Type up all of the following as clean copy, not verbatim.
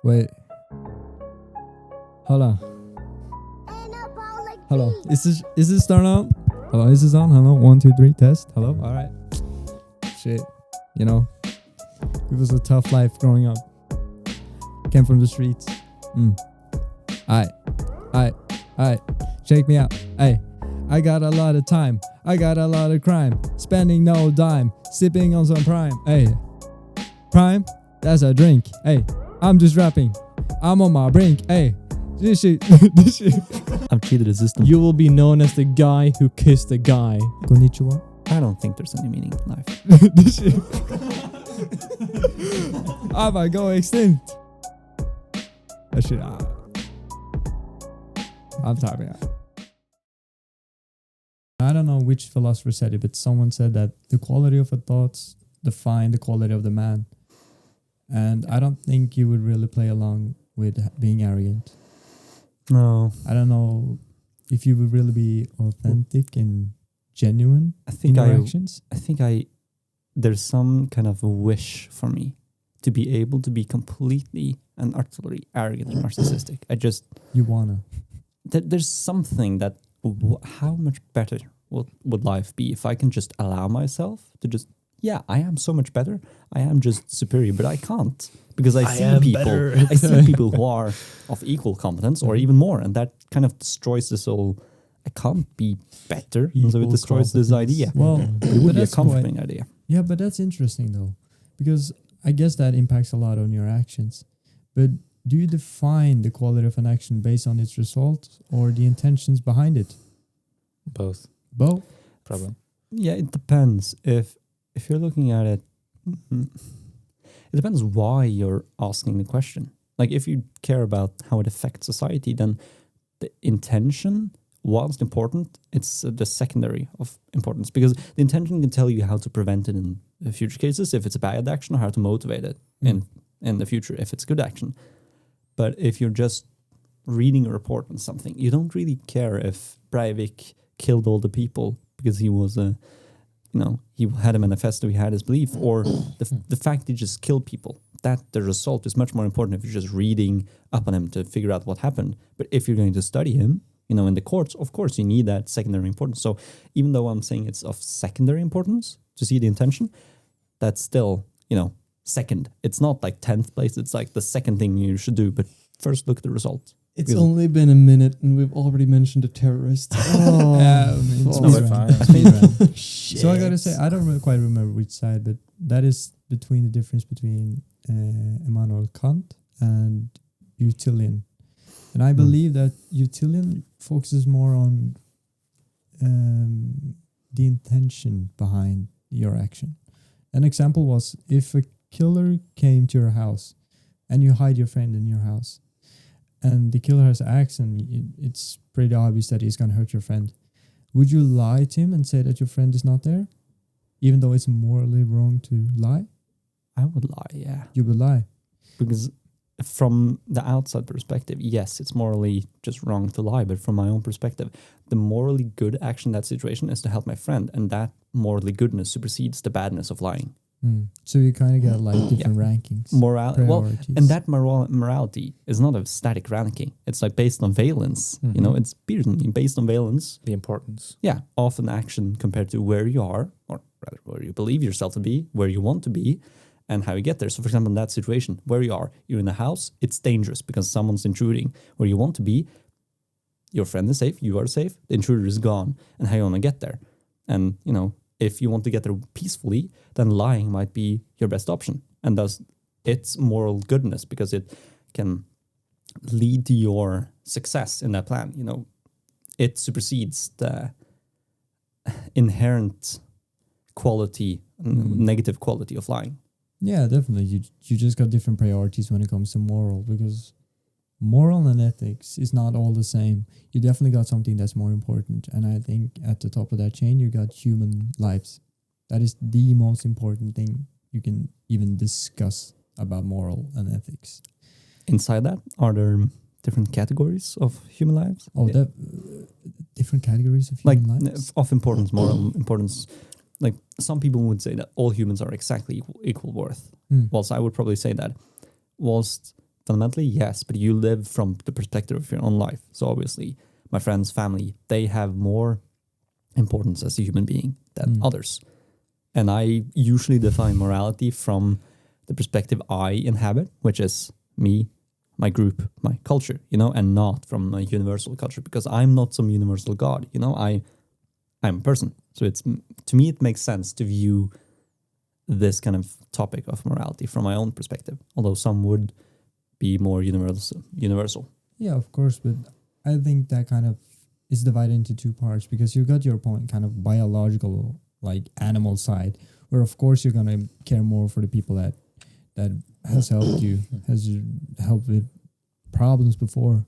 Wait. Hold on. Hello. Is this turn on? Hello, is this on? Hello, 1, 2, 3, test. Hello. All right. Shit. You know, it was a tough life growing up. Came from the streets. Alright. Check me out. Hey, I got a lot of time. I got a lot of crime. Spending no dime. Sipping on some prime. Hey, prime? That's a drink. Hey, I'm just rapping. I'm on my brink. Hey, this shit. I've cheated the system. You will be known as the guy who kissed a guy. Konnichiwa. I don't think there's any meaning in life. This shit. I might go extinct. That shit. I'm typing out. I don't know which philosopher said it, but someone said that the quality of a thoughts define the quality of the man. And I don't think you would really play along with being arrogant. No. I don't know if you would really be authentic and genuine in your actions. I think there's some kind of a wish for me to be able to be completely and utterly arrogant and narcissistic. You wanna. There's something that, how much better would life be if I can just allow myself to just, I am so much better. I am just superior, but I can't because I see people who are of equal competence or even more, and that kind of destroys this whole, I can't be better. And so it destroys this idea. Well, it would be a comforting idea. Yeah, but that's interesting though, because I guess that impacts a lot on your actions. But do you define the quality of an action based on its result or the intentions behind it? Both. Both? Probably. Yeah, it depends. If you're looking at it, it depends why you're asking the question. Like if you care about how it affects society, then the intention, whilst important, it's the secondary of importance, because the intention can tell you how to prevent it in future cases if it's a bad action, or how to motivate it in the future if it's good action. But if you're just reading a report on something, you don't really care if Breivik killed all the people because he was he had a manifesto, he had his belief, or the fact he just killed people. That the result is much more important if you're just reading up on him to figure out what happened. But if you're going to study him, in the courts, of course, you need that secondary importance. So even though I'm saying it's of secondary importance to see the intention, that's still, second. It's not like 10th place. It's like the second thing you should do. But first, look at the result. It's only been a minute and we've already mentioned a terrorist. Oh, yeah, fine. So I gotta say, I don't quite remember which side, but that is between the difference between Immanuel Kant and utilitarian. And I believe that utilitarian focuses more on the intention behind your action. An example was if a killer came to your house and you hide your friend in your house, and the killer has an axe and it's pretty obvious that he's going to hurt your friend, would you lie to him and say that your friend is not there? Even though it's morally wrong to lie? I would lie, yeah. You would lie? Because from the outside perspective, yes, it's morally just wrong to lie. But from my own perspective, the morally good action in that situation is to help my friend. And that morally goodness supersedes the badness of lying. So you kind of get like different rankings. And that morality is not a static ranking. It's like based on valence. It's based on valence. The importance. Yeah, of an action compared to where you are, or rather where you believe yourself to be, where you want to be, and how you get there. So for example, in that situation, where you are, you're in a house, it's dangerous because someone's intruding. Where you want to be, your friend is safe, you are safe, the intruder is gone, and how you want to get there. And, if you want to get there peacefully, then lying might be your best option. And thus, it's moral goodness because it can lead to your success in that plan. It supersedes the inherent quality, negative quality of lying. Yeah, definitely. You just got different priorities when it comes to moral, because moral and ethics is not all the same. You definitely got something that's more important. And I think at the top of that chain, you got human lives. That is the most important thing you can even discuss about moral and ethics. Inside that, are there different categories of human lives? Oh, different categories of human lives? Of importance, moral importance. Like some people would say that all humans are exactly equal worth. Whilst I would probably say that whilst fundamentally, yes, but you live from the perspective of your own life. So obviously, my friends, family, they have more importance as a human being than others. And I usually define morality from the perspective I inhabit, which is me, my group, my culture, and not from a universal culture, because I'm not some universal God, I'm a person. So to me, it makes sense to view this kind of topic of morality from my own perspective, although some would be more universal. Yeah, of course, but I think that kind of is divided into two parts, because you got your point, kind of biological, like animal side, where of course you're gonna care more for the people that has helped you, has helped with problems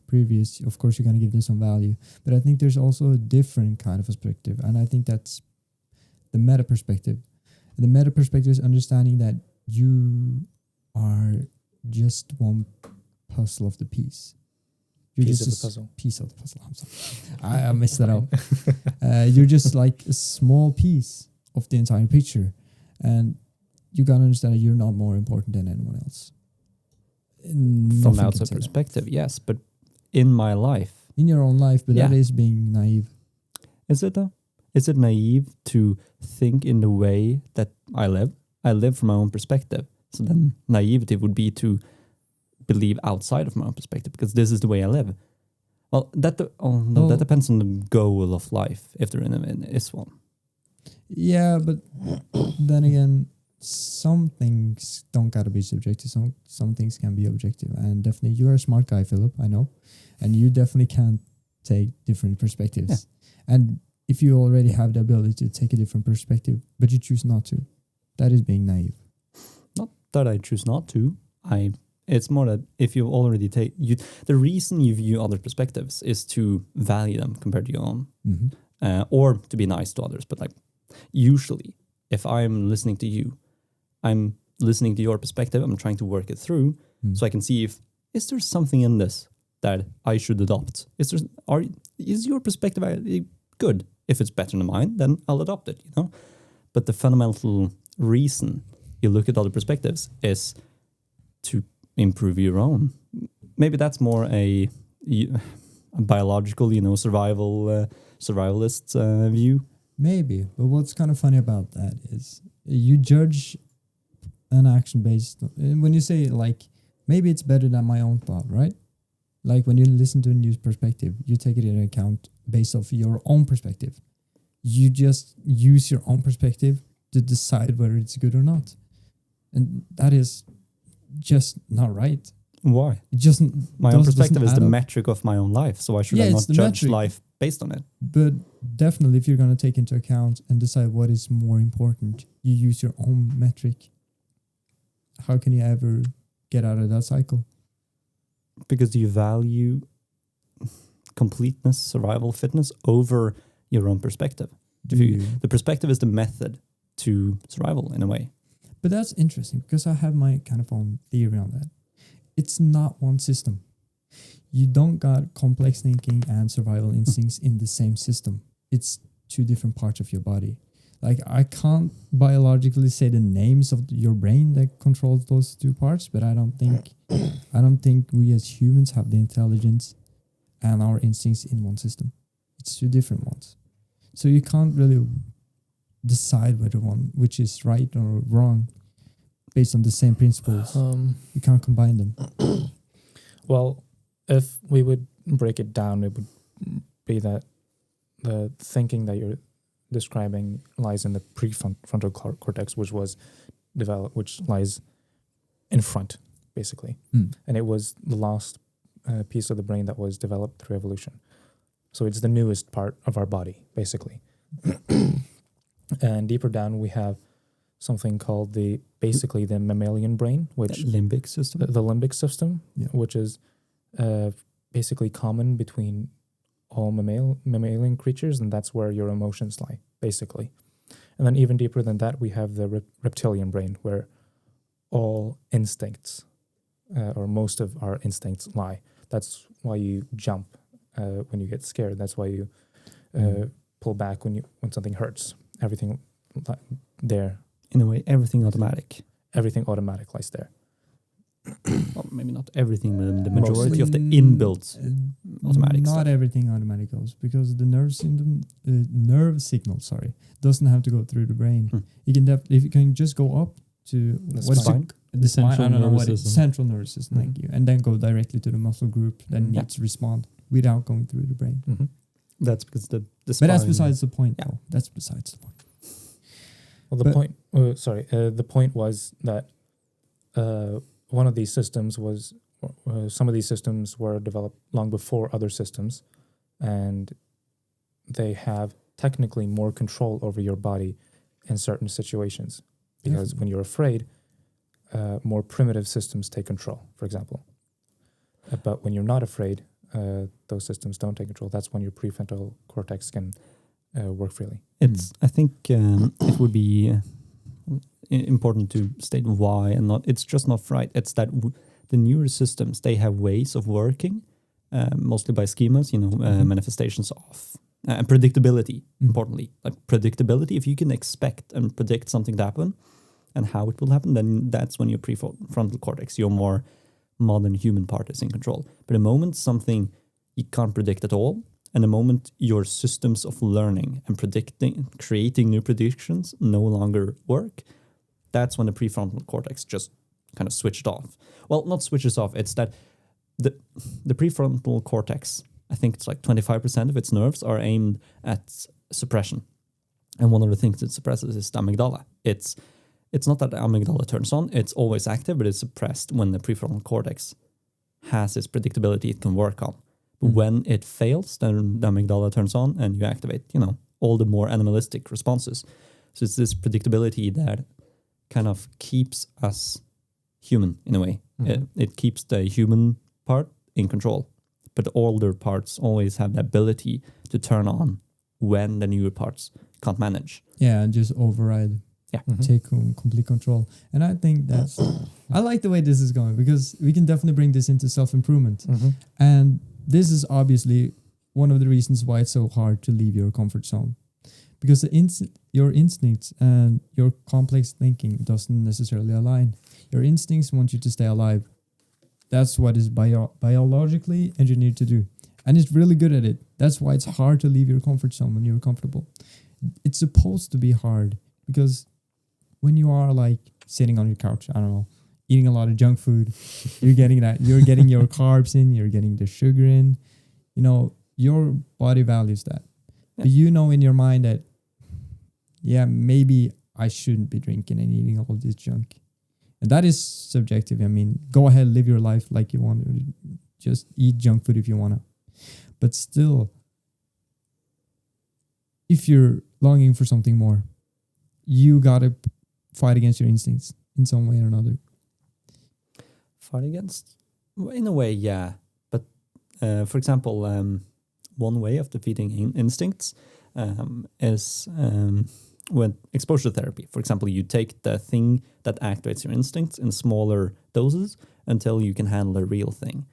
previous. Of course, you're gonna give them some value, but I think there's also a different kind of perspective, and I think that's the meta perspective. The meta perspective is understanding that you are just one puzzle of the piece. You're Piece just of the puzzle. Piece of the puzzle. I'm sorry. I messed that up. You're just like a small piece of the entire picture. And you gotta understand that you're not more important than anyone else. From outside perspective, yes. But in my life. In your own life, but that is being naive. Is it though? Is it naive to think in the way that I live? I live from my own perspective. So then naivety would be to believe outside of my own perspective, because this is the way I live. Well, that depends on the goal of life, if there is one. Yeah, but then again, some things don't gotta be subjective. Some things can be objective, and definitely you're a smart guy, Philip. I know, and you definitely can take different perspectives. Yeah. And if you already have the ability to take a different perspective, but you choose not to, that is being naive. Not that I choose not to. It's more that if you already the reason you view other perspectives is to value them compared to your own, or to be nice to others. But like usually, if I'm listening to you, I'm listening to your perspective. I'm trying to work it through so I can see is there something in this that I should adopt. Is your perspective good? If it's better than mine, then I'll adopt it. But the fundamental reason you look at other perspectives is to improve your own. Maybe that's more a biological, survivalist view. Maybe, but what's kind of funny about that is you judge an action based when you say like maybe it's better than my own thought, right? Like when you listen to a news perspective, you take it into account based off your own perspective. You just use your own perspective to decide whether it's good or not, and that is just not right. Why? My own perspective is the metric of my own life, so why should I not judge life based on it? But definitely, if you're going to take into account and decide what is more important, you use your own metric. How can you ever get out of that cycle? Because you value completeness, survival, fitness over your own perspective. The perspective is the method to survival in a way. But that's interesting because I have my kind of own theory on that. It's not one system. You don't got complex thinking and survival instincts in the same system. It's two different parts of your body. Like I can't biologically say the names of your brain that controls those two parts, but I don't think we as humans have the intelligence and our instincts in one system. It's two different ones. So you can't really decide which is right or wrong based on the same principles. You can't combine them. Well, if we would break it down, it would be that the thinking that you're describing lies in the prefrontal cortex, which was developed, which lies in front, basically. And it was the last piece of the brain that was developed through evolution. So it's the newest part of our body, basically. And deeper down, we have something called the mammalian brain, which the limbic system. The limbic system, yeah. Which is basically common between all mammalian creatures, and that's where your emotions lie, basically. And then even deeper than that, we have the reptilian brain, where all instincts, or most of our instincts lie. That's why you jump when you get scared. That's why you pull back when something hurts. Everything there. In a way, everything automatic. Everything automatic lies there. maybe not everything, but the majority of the Mostly, inbuilt automatic not stuff. everything automatic goes, because the nerve signal, doesn't have to go through the brain. You can if you can just go up to The spine? the spine, I Central don't know nervous what it is, system. central nervous system, thank you, and then go directly to the muscle group that Yeah. needs to respond without going through the brain. Mm-hmm. That's because the But that's spine- besides the point, Yeah. though. That's besides the point. Well, the point was that one of these systems was some of these systems were developed long before other systems, and they have technically more control over your body in certain situations, because when you're afraid, more primitive systems take control, for example. But when you're not afraid, those systems don't take control. That's when your prefrontal cortex can work freely. It's. I think it would be important to state why, and not. It's just not fright. It's that the newer systems, they have ways of working, mostly by schemas. Manifestations of and predictability. Importantly, like predictability. If you can expect and predict something to happen, and how it will happen, then that's when your prefrontal cortex, your more modern human part, is in control. But the moment something you can't predict at all, and the moment your systems of learning and creating new predictions no longer work, that's when the prefrontal cortex just kind of switched off. Well, not switches off, it's that the prefrontal cortex, I think it's like 25% of its nerves are aimed at suppression. And one of the things it suppresses is the amygdala. It's not that the amygdala turns on, it's always active, but it's suppressed when the prefrontal cortex has its predictability it can work on. But when it fails, then the amygdala turns on and you activate, all the more animalistic responses. So it's this predictability that kind of keeps us human in a way. It keeps the human part in control. But the older parts always have the ability to turn on when the newer parts can't manage. Yeah, and just override. Yeah. Take complete control. And I think that's I like the way this is going, because we can definitely bring this into self-improvement. And this is obviously one of the reasons why it's so hard to leave your comfort zone, because your instincts and your complex thinking doesn't necessarily align. Your instincts want you to stay alive. That's what is biologically engineered to do, and it's really good at it. That's why it's hard to leave your comfort zone when you're comfortable. It's supposed to be hard, because when you are like sitting on your couch, I don't know, eating a lot of junk food, you're getting your carbs in, you're getting the sugar in, your body values that. Yeah. But in your mind that, maybe I shouldn't be drinking and eating all this junk. And that is subjective. I mean, go ahead, live your life like you want. Just eat junk food if you want to. But still, if you're longing for something more, you got to fight against your instincts in some way or another. Fight against? In a way, yeah. But for example, one way of defeating instincts is with exposure therapy. For example, you take the thing that activates your instincts in smaller doses until you can handle a real thing.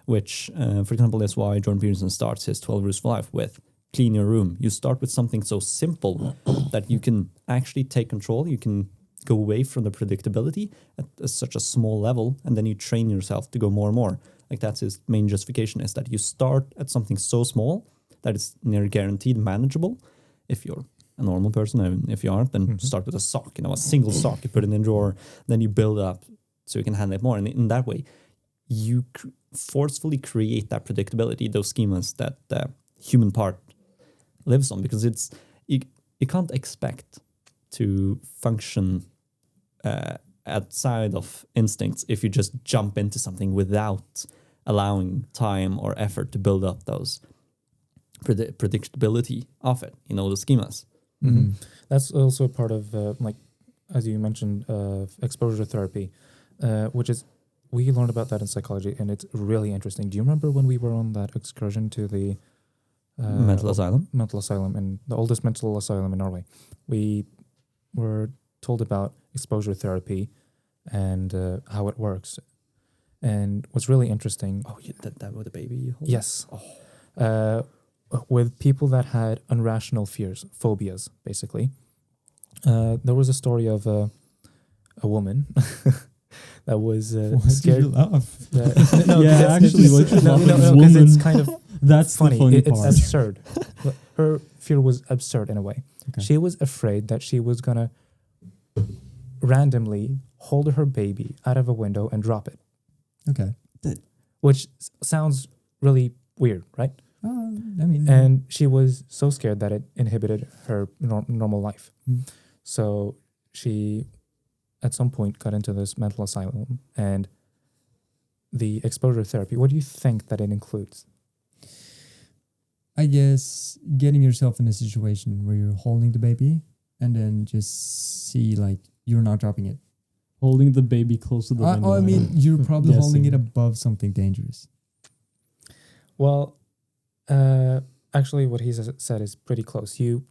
Which, for example, is why Jordan Peterson starts his 12 Rules for Life with clean your room. You start with something so simple that you can actually take control. You can go away from the predictability at such a small level, and then you train yourself to go more and more. Like that's his main justification, is that you start at something so small that it's near guaranteed manageable. If you're a normal person, and if you aren't, then start with a sock, a single sock, you put it in the drawer, then you build up so you can handle it more. And in that way, you forcefully create that predictability, those schemas that the human part lives on, because you can't expect to function outside of instincts if you just jump into something without allowing time or effort to build up those predictability of it, the schemas. That's also part of, as you mentioned, exposure therapy, which is, we learned about that in psychology, and it's really interesting. Do you remember when we were on that excursion to the mental asylum? Mental asylum, and the oldest mental asylum in Norway? We were told about exposure therapy and how it works. And what's really interesting... Oh, you did that with a baby? Yes. With people that had irrational fears, phobias, basically. There was a story of a woman that was Why did scared. you laugh? No, Yeah, because actually, what you're laughing no, is because it's woman. kind of That's funny. the funny It's part. absurd. Her fear was absurd in a way. Okay. She was afraid that she was gonna randomly hold her baby out of a window and drop it, Okay. which sounds really weird, right? I mean, And she was so scared that it inhibited her normal life. Mm. So she, at some point, got into this mental asylum. And the exposure therapy, what do you think that it includes? I guess getting yourself in a situation where you're holding the baby and then just see like you're not dropping it. Holding the baby close to the window. I mean, you're probably holding it Guessing. above something dangerous. Well, actually, what he said is pretty close. You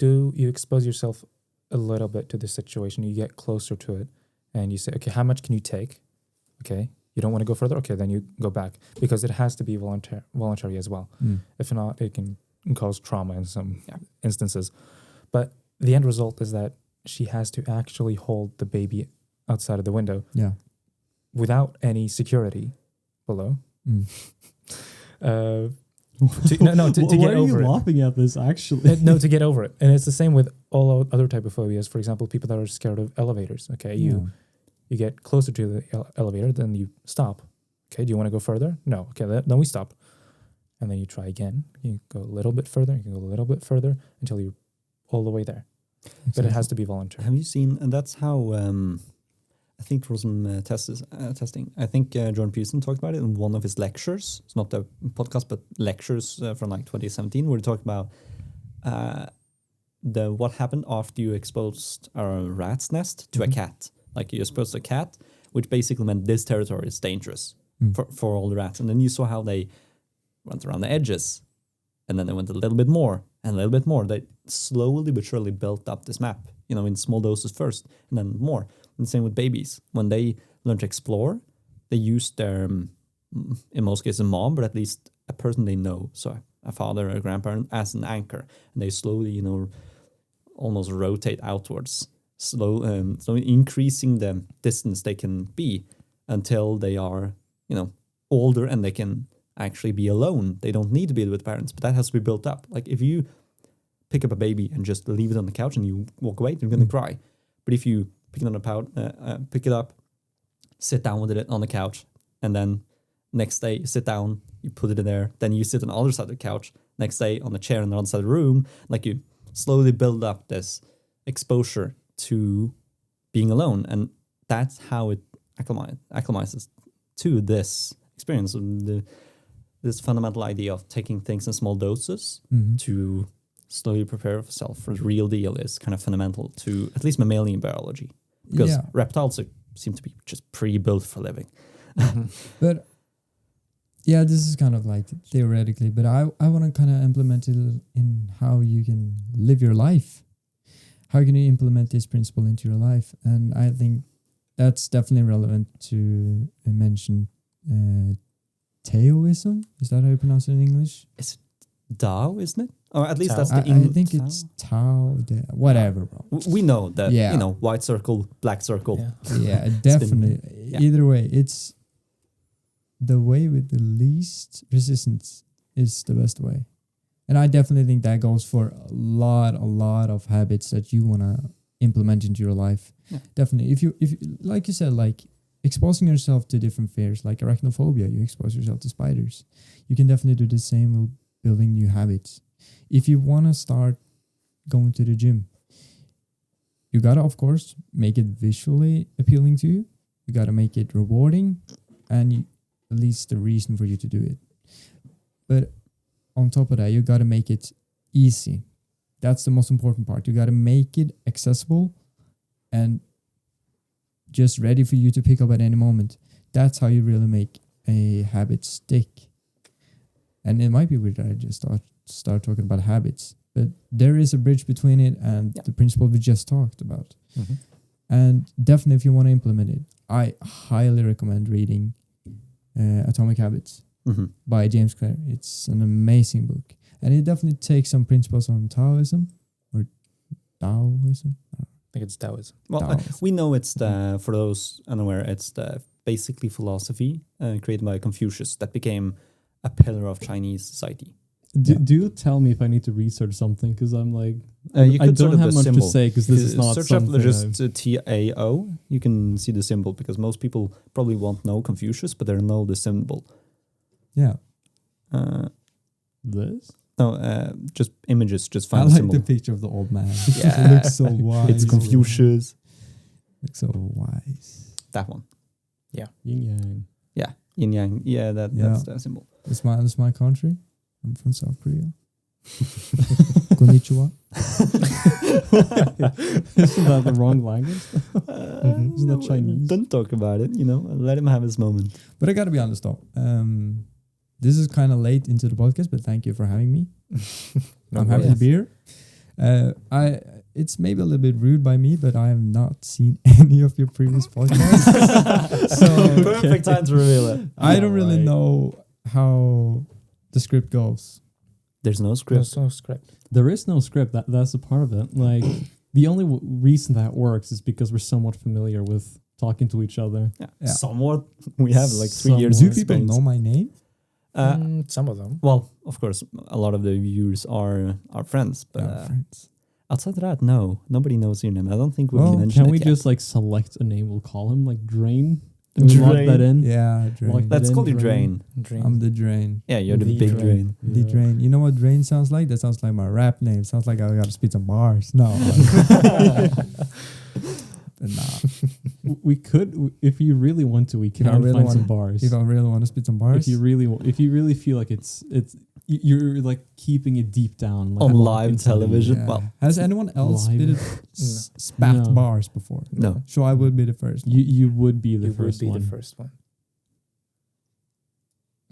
expose yourself a little bit to the situation. You get closer to it, and you say, "Okay, how much can you take?" Okay, you don't want to go further. Okay, then you go back because it has to be voluntary as well. Mm. If not, it can cause trauma in some instances. But the end result is that she has to actually hold the baby outside of the window Yeah. without any security below. Mm. To get Why are over you it. laughing at this? Actually, No, to get over it. And it's the same with all other type of phobias. For example, people that are scared of elevators. Okay, you get closer to the elevator, then you stop. Okay, do you want to go further? No. Okay, then we stop. And then you try again. You go a little bit further. You can go a little bit further until you're all the way there. But it has to be voluntary. Have you seen? And that's how I think there was some testing. I think Jordan Peterson talked about it in one of his lectures. It's not a podcast, but lectures from like 2017, where he talked about what happened after you exposed a rat's nest to a cat. Like you exposed a cat, which basically meant this territory is dangerous for all the rats. And then you saw how they went around the edges, and then they went a little bit more and a little bit more. They slowly but surely built up this map, in small doses first, and then more. And the same with babies. When they learn to explore, they use their, in most cases, a mom, but at least a person they know, so a father or a grandparent, as an anchor. And they slowly, almost rotate outwards, slowly increasing the distance they can be until they are, older and they can actually be alone. They don't need to be with parents, but that has to be built up. Like if you pick up a baby and just leave it on the couch and you walk away, they're going to cry. But if you pick it up, sit down with it on the couch, and then next day you sit down, you put it in there, then you sit on the other side of the couch, next day on the chair on the other side of the room, like you slowly build up this exposure to being alone. And that's how it acclimatizes to this experience. This fundamental idea of taking things in small doses to slowly prepare yourself for the real deal is kind of fundamental to at least mammalian biology. Because reptiles seem to be just pre-built for living. But yeah, this is kind of like theoretically, but I want to kind of implement it in how you can live your life. How can you implement this principle into your life? And I think that's definitely relevant to mention Taoism. Is that how you pronounce it in English? It's Tao, isn't it? Or at least Tao. that's the I think it's Tao. Whatever, bro. We know that, Yeah. White circle, black circle. Yeah. Yeah, definitely. yeah. Either way, it's the way with the least resistance is the best way. And I definitely think that goes for a lot of habits that you want to implement into your life. Yeah. Definitely. If you like you said, like exposing yourself to different fears, like arachnophobia, you expose yourself to spiders. You can definitely do the same with building new habits. If you want to start going to the gym, you got to, of course, make it visually appealing to you. You got to make it rewarding and at least the reason for you to do it. But on top of that, you got to make it easy. That's the most important part. You got to make it accessible and just ready for you to pick up at any moment. That's how you really make a habit stick. And it might be weird that I just start talking about habits, but there is a bridge between it and the principle we just talked about. Mm-hmm. And definitely, if you want to implement it, I highly recommend reading Atomic Habits by James Clear. It's an amazing book. And it definitely takes some principles on Taoism or Taoism. think it's Taoism. Well, Taoism. we know it's the, for those unaware, it's the basically philosophy created by Confucius that became a pillar of Chinese society. Do you tell me if I need to research something? Because I'm like, You I could don't sort of have the much symbol. to say because this is not Search something. up just TAO. You can see the symbol because most people probably won't know Confucius, but they know the symbol. Yeah. This? No, just images. Just I find the like symbol. the picture of the old man. Yeah. It looks so wise. It's Confucius. Looks so wise. That one. Yin yang. Yeah, yin yang. Yeah, that's the symbol. This is my country. I'm from South Korea. Konnichiwa. Isn't that the wrong language? Isn't that Chinese? Don't talk about it. Let him have his moment. But I gotta be honest though. This is kind of late into the podcast, but thank you for having me. I'm happy to be here. It's maybe a little bit rude by me, but I have not seen any of your previous podcasts. So Perfect time to reveal it. I don't really know how the script goes. There's no script. There's no script. There is no script. That's a part of it. Like the only reason that works is because we're somewhat familiar with talking to each other. Yeah. Yeah. Somewhat. We have like 3 years. Do of people experience. know my name? Some of them. Well, of course, a lot of the viewers are our friends, but Yeah, friends. outside of that, no, nobody knows your name. I don't think we Well, can mention Can it we yet. just like select a name? We'll call him like Drain. Can we lock Drain. that in? Yeah, Drain. Like Let's Then call you Drain. Drain. I'm the Drain. Yeah, you're the The big Drain. Drain. The Yeah. Drain. You know what Drain sounds like? That sounds like my rap name. Sounds like I gotta spit some bars. No. But nah. We could, if you really want to, we can I really find some wanna- bars. If I really want to spit some bars. If you really feel like it's you're like keeping it deep down, like On locked live inside you. television. Yeah. Well, Has anyone else live. spat No. bars before? no. So I would be the first. You would be the You would first be one. the first one.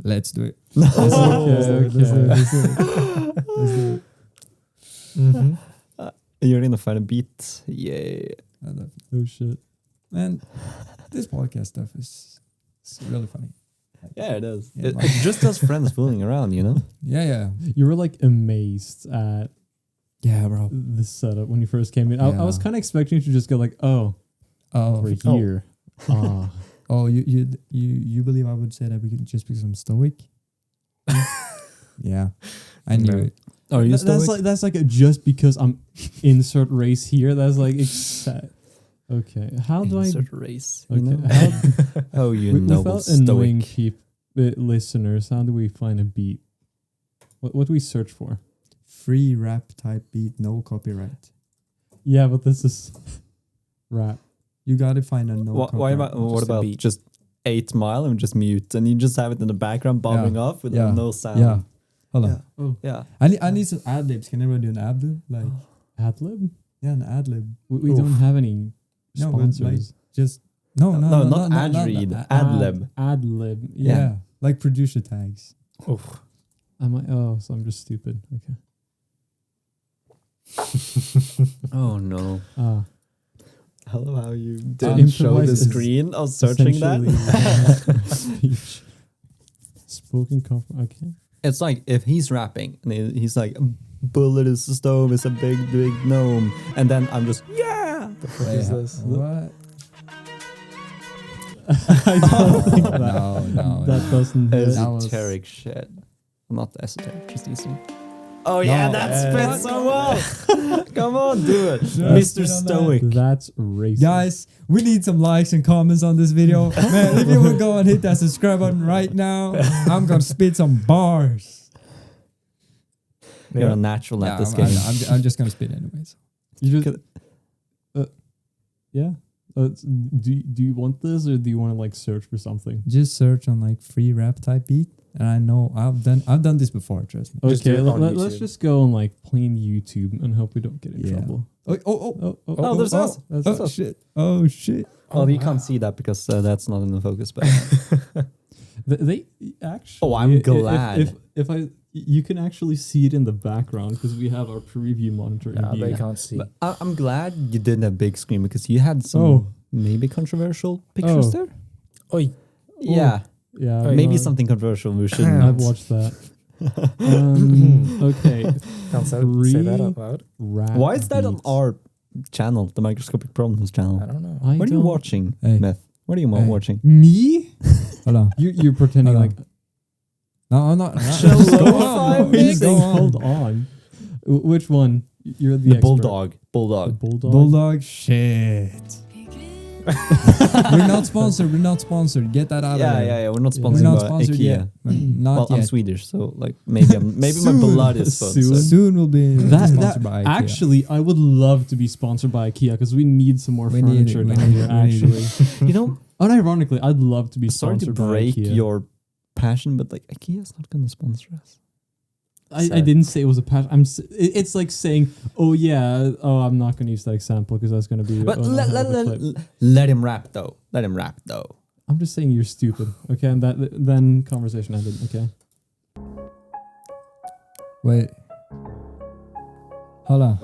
Let's do it. Okay, Let's do it. okay. Let's do it. Let's do it. Mm-hmm. You're gonna find a beat. Yeah. Oh shit! And this podcast stuff is really funny. Yeah, it is. Yeah, It's just us friends fooling around, Yeah. You were like amazed at Yeah, bro. the setup when you first came in. I was Yeah. kind of expecting you to just go like, "Oh, we're Oh, here." Ah, you believe I would say that just because I'm stoic? Yeah, I knew No. it. Are you that's like a just because I'm insert race here. That's like okay. How do Insert race? Okay. You know? How, Oh, you without noble annoying stoic. listeners, how do we find a beat? What do we search for? Free rap type beat, no copyright. Yeah, but this is rap. You gotta find a no. Why copyright about one. what Just a about beat. just 8 Mile and just mute and you just have it in the background bobbing off with Yeah. no sound? Yeah. Hold on. Oh, Yeah. I need some ad libs. Can everyone do an ad lib? Like Adlib. yeah, an ad lib. We Oof. don't have any No, but like sponsors. just no, not ad read. Adlib. Adlib. Yeah. Yeah. Like producer tags. Oof. So I'm just stupid. Okay. Oh no. Ah. I love how you didn't show the improvise is screen. I was searching that. Speech. Spoken okay. It's like if he's rapping and he's like, "Bullet is a stove, is a big gnome," and then I'm just The fuck is this? What? I don't think that No. that doesn't hit. esoteric shit. Not esoteric, just easy. Oh yeah, No, that uh, spits so well. Come on, do it, Yeah, Mr. spit on that. Stoic. That's racist. Guys, we need some likes and comments on this video. Man, if you would go and hit that subscribe button right now, I'm gonna spit some bars. You're a natural at this game. I'm just gonna spit anyways. You just, yeah. Do you want this or do you want to like search for something? Just search on like free rap type beat, and I know I've done this before. Trust me. Just do Okay, it on let's YouTube. just go on like plain YouTube and hope we don't get in Yeah. trouble. Oh, there's us. There's Oh us. shit! Oh shit! Well, you can't see that because that's not in the focus. But They actually. Oh, I'm glad. If you can actually see it in the background because we have our preview monitor. in Yeah, they here. can't see. But I'm glad you did a big screen because you had some maybe controversial pictures there. Oi. Yeah, Yeah, Oh, maybe no, something controversial we shouldn't. I've watched that. Okay, Can't say that out loud. Rap Why is that on beats. our channel, the Microscopic Problems channel. I don't know. What are you watching, Hey. Myth? What are you Hey. watching? Me? Hold on. You're pretending Hold like. on. No, I'm not. Just Just go go on, on. bro. Just He's go saying, on. hold on. Which one? You're the The expert. bulldog. The Bulldog. bulldog. Bulldog. Shit. We're not sponsored. We're not sponsored. Get that out of Yeah, there. yeah, yeah. We're not Yeah. sponsored We're not by sponsored IKEA. yet. Not Well, I'm yet. Swedish, so like maybe my Soon. blood is sponsored. Soon we'll be That sponsored by IKEA. actually, I would love to be sponsored by IKEA because we need some more We need it, furniture we down need here. it, we need it. Actually, You know, unironically, I'd love to be sorry to sponsored by break IKEA. your passion, but like IKEA's not going to sponsor us. I didn't say it was a passion. It's like saying, oh yeah, I'm not going to use that example because that's going to be. But a hell of a clip. let him rap though. Let him rap though. I'm just saying you're stupid. Okay, and then conversation ended. Okay. Wait. Hold on.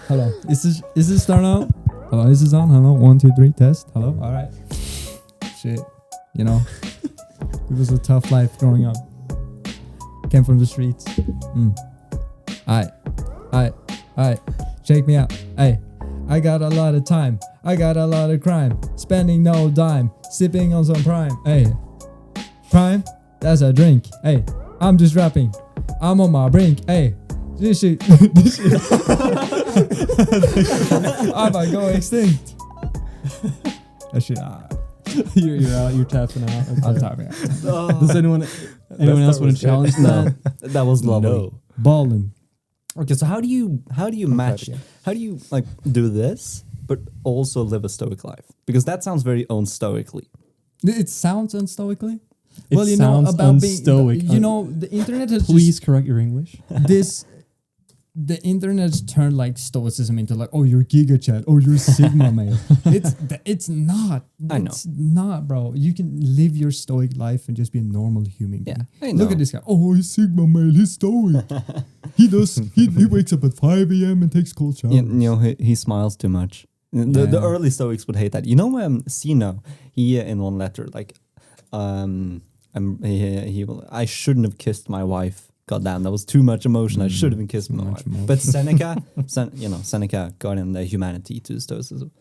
Hello. Is this start out? Hello. Is this on? Hello. 1, 2, 3. Test. Hello. All right. Shit. You know, it was a tough life growing up. Came from the streets. Alright. Check me out. Hey, I got a lot of time. I got a lot of crime. Spending no dime. Sipping on some prime. Hey, prime? That's a drink. Hey, I'm just rapping. I'm on my brink. Hey, this shit. I might go extinct. That shit. you're out. You're tapping out. Okay. I'm tapping out. Does anyone else want to challenge that? That was lovely. Balling. Okay, so how do you match? again. How do you like do this, but also live a stoic life? Because that sounds very unstoically. It sounds unstoically. It Well, you know sounds about unstoic. being. You know, the internet has Please correct your English. this. The internet's turned like stoicism into like, oh, you're giga chat, oh, you're sigma male. It's not. I know. It's not, bro. You can live your stoic life and just be a normal human being. I know. Look at this guy. Oh, he's sigma male. He's stoic. He wakes up at 5 a.m. and takes cold showers. You know, he smiles too much. The early Stoics would hate that. You know, Sino, he in one letter like, I shouldn't have kissed my wife. God damn, that was too much emotion. I should have been kissed my wife. emotion. But Seneca, Seneca got in the humanity to Stoicism.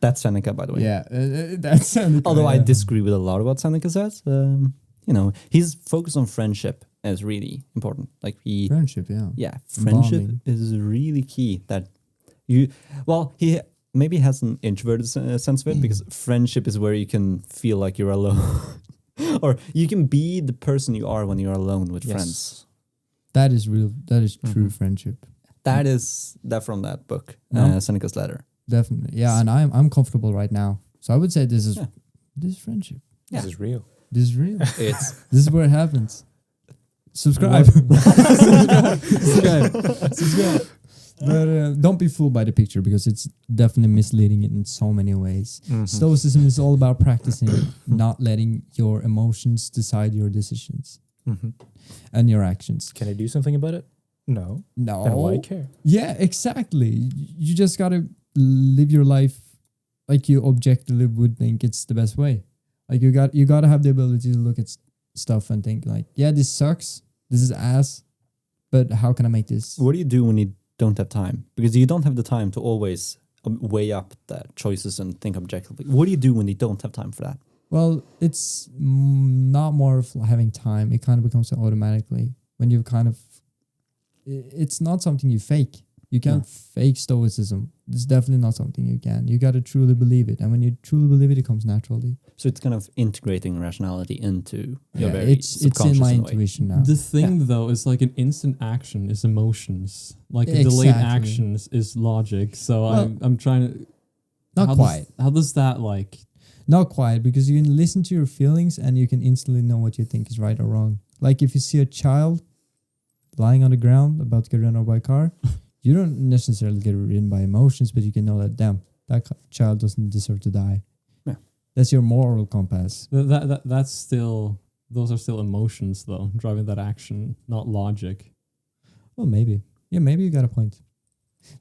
That's Seneca, by the way. Yeah, that's. Although I disagree with a lot of what Seneca says, you know, his focus on friendship is really important. Like friendship, yeah. friendship Bonding. is really key. That he maybe has an introverted sense of it because friendship is where you can feel like you're alone, or you can be the person you are when you're alone with friends. That is real. That is true friendship. That is that from that book, No. Seneca's Letter. Definitely, yeah. And I'm comfortable right now, so I would say this is friendship. This is real. This is real. It's This is where it happens. Subscribe. Subscribe. But don't be fooled by the picture because it's definitely misleading in so many ways. Stoicism is all about practicing not letting your emotions decide your decisions and your actions. Can I do something about it? No. No. Then why care? Yeah, exactly. You just gotta live your life like you objectively would think it's the best way. Like you gotta have the ability to look at stuff and think like, yeah, this sucks. This is ass. But how can I make this? what do you do when you don't have time? Because you don't have the time to always weigh up the choices and think objectively. What do you do when you don't have time for that? Well, it's not more of having time. It kind of becomes automatically when you kind of. It's not something you fake. You can't fake stoicism. It's definitely not something you can. You got to truly believe it, and when you truly believe it, it comes naturally. So it's kind of integrating rationality into your Yeah, very it's in subconscious my in a way. intuition now. The thing though is like an instant action is emotions. Like a delayed Exactly. action is logic. So Well, I'm trying to. Not quite. How does that like? Not quite, because you can listen to your feelings and you can instantly know what you think is right or wrong. Like if you see a child lying on the ground about to get run over by a car, you don't necessarily get ridden by emotions, but you can know that, damn, that child doesn't deserve to die. Yeah. That's your moral compass. That's still. Those are still emotions though, driving that action, not logic. Well, maybe. Yeah, maybe you got a point.